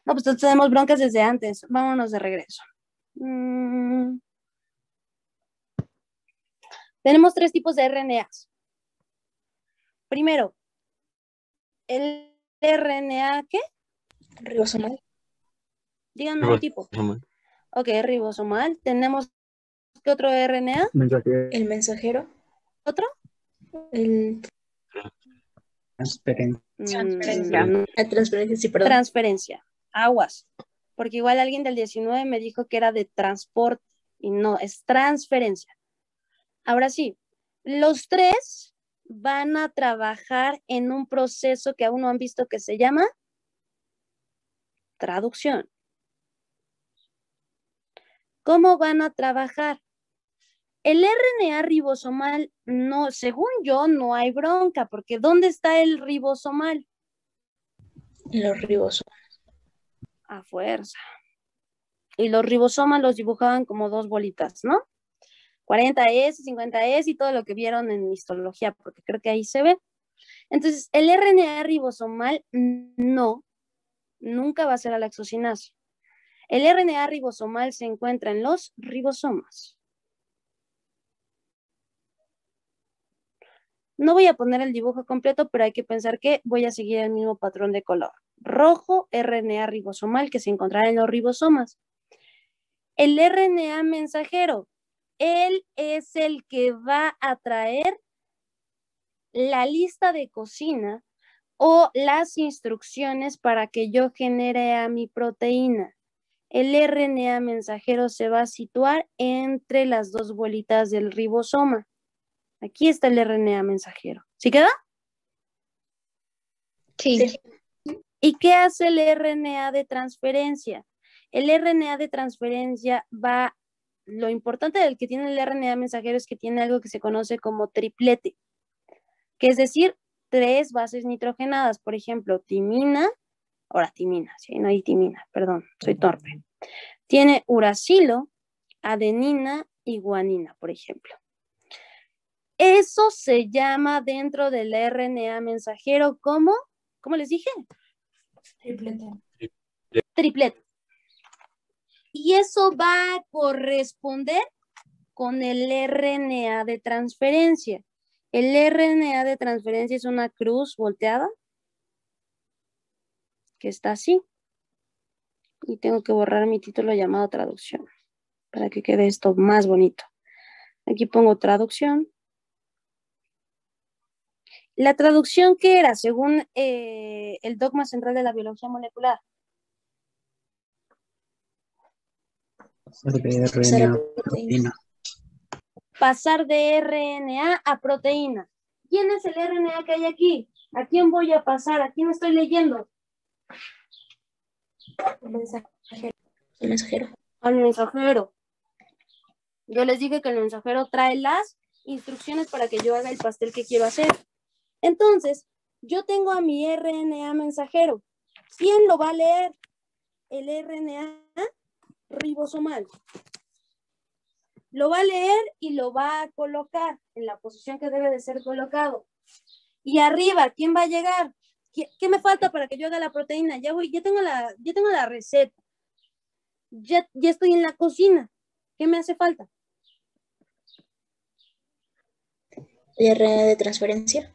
No, pues tenemos broncas desde antes. Vámonos de regreso. Tenemos 3 tipos de RNAs. Primero, el RNA, ¿qué? Ribosomal. Díganme un tipo. Ok, ribosomal. Tenemos, ¿qué otro RNA? El mensajero. ¿Otro? El... Transferencia. La transferencia, sí, perdón. Transferencia. Aguas. Porque igual alguien del 19 me dijo que era de transporte y no, es transferencia. Ahora sí, los 3 van a trabajar en un proceso que aún no han visto que se llama traducción. ¿Cómo van a trabajar? El RNA ribosomal, no, según yo, no hay bronca, porque ¿dónde está el ribosomal? Los ribosomas. A fuerza. Y los ribosomas los dibujaban como 2 bolitas, ¿no? 40S, 50S y todo lo que vieron en histología, porque creo que ahí se ve. Entonces, el RNA ribosomal no, nunca va a ser a la exocinasa. El RNA ribosomal se encuentra en los ribosomas. No voy a poner el dibujo completo, pero hay que pensar que voy a seguir el mismo patrón de color. Rojo, RNA ribosomal que se encontrará en los ribosomas. El RNA mensajero, él es el que va a traer la lista de cocina o las instrucciones para que yo genere a mi proteína. El RNA mensajero se va a situar entre las 2 bolitas del ribosoma. Aquí está el RNA mensajero. ¿Sí queda? Sí. ¿Y qué hace el RNA de transferencia? El RNA de transferencia va, lo importante del que tiene el RNA mensajero es que tiene algo que se conoce como triplete, que es decir, 3 bases nitrogenadas, por ejemplo, timina, sí, no hay timina, perdón, soy torpe. Tiene uracilo, adenina y guanina, por ejemplo. Eso se llama dentro del RNA mensajero como, ¿cómo les dije? Triplete. Y eso va a corresponder con el RNA de transferencia. El RNA de transferencia es una cruz volteada que está así. Y tengo que borrar mi título llamado traducción para que quede esto más bonito. Aquí pongo traducción. La traducción, ¿qué era? Según el dogma central de la biología molecular. Pasar de RNA a proteína. ¿Quién es el RNA que hay aquí? ¿A quién voy a pasar? ¿A quién estoy leyendo? El mensajero. Al mensajero. Yo les dije que el mensajero trae las instrucciones para que yo haga el pastel que quiero hacer. Entonces, yo tengo a mi RNA mensajero. ¿Quién lo va a leer? El RNA ribosomal. Lo va a leer y lo va a colocar en la posición que debe de ser colocado. Y arriba, ¿quién va a llegar? ¿Qué me falta para que yo haga la proteína? Ya tengo la receta. Ya estoy en la cocina. ¿Qué me hace falta? El RNA de transferencia.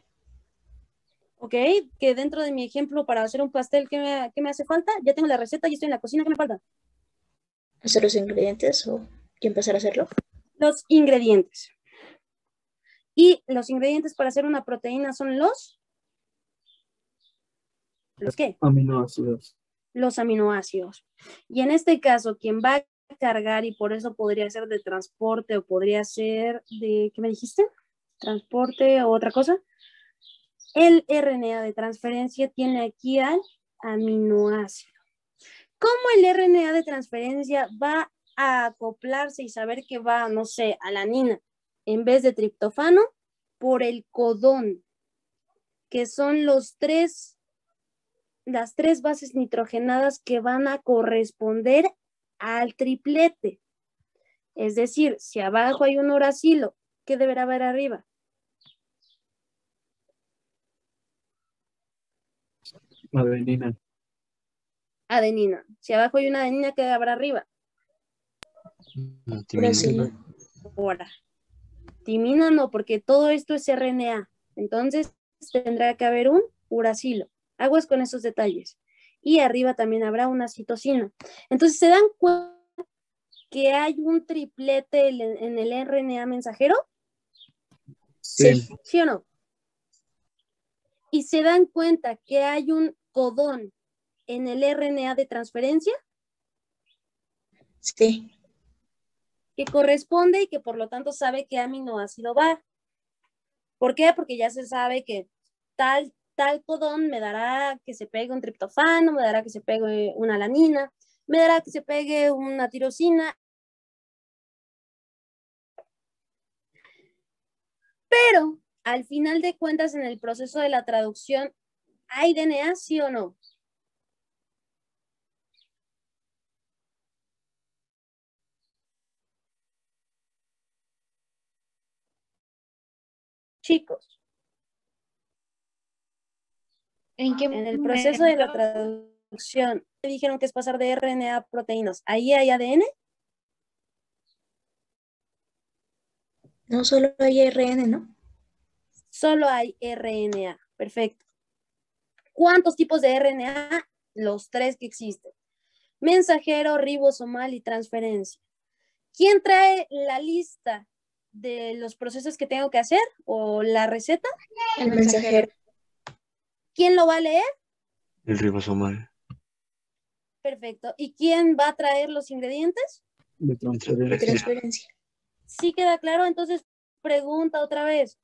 Ok, que dentro de mi ejemplo para hacer un pastel, ¿qué me hace falta? Ya tengo la receta y estoy en la cocina, ¿qué me falta? ¿Hacer los ingredientes o empezar a hacerlo? Los ingredientes. Y los ingredientes para hacer una proteína son ¿los qué? Aminoácidos. Los aminoácidos. Y en este caso, quien va a cargar, y por eso podría ser de transporte o podría ser de, ¿qué me dijiste? Transporte o otra cosa. El RNA de transferencia tiene aquí al aminoácido. ¿Cómo el RNA de transferencia va a acoplarse y saber que va, no sé, alanina en vez de triptofano? Por el codón, que son las tres bases nitrogenadas que van a corresponder al triplete. Es decir, si abajo hay un uracilo, ¿qué deberá haber arriba? Adenina. Adenina. Si abajo hay una adenina, ¿qué habrá arriba? Uracilo. Ahora, timina no, porque todo esto es RNA. Entonces, tendrá que haber un uracilo. Aguas con esos detalles. Y arriba también habrá una citosina. Entonces, ¿se dan cuenta que hay un triplete en el RNA mensajero? Sí. ¿Sí o no? ¿Y se dan cuenta que hay un codón en el RNA de transferencia? Sí. Que corresponde y que por lo tanto sabe qué aminoácido va. ¿Por qué? Porque ya se sabe que tal codón me dará que se pegue un triptofano, me dará que se pegue una alanina, me dará que se pegue una tirosina. Pero al final de cuentas, en el proceso de la traducción, ¿hay DNA, sí o no? Chicos, ¿En qué en el proceso de la momento? traducción, me dijeron que es pasar de RNA a proteínas. ¿Ahí hay ADN? No solo hay RN, ¿no? Solo hay RNA. Perfecto. ¿Cuántos tipos de RNA? Los 3 que existen. Mensajero, ribosomal y transferencia. ¿Quién trae la lista de los procesos que tengo que hacer o la receta? El mensajero. ¿Quién lo va a leer? El ribosomal. Perfecto. ¿Y quién va a traer los ingredientes? De De transferencia. transferencia. ¿Sí queda claro? Entonces, pregunta otra vez.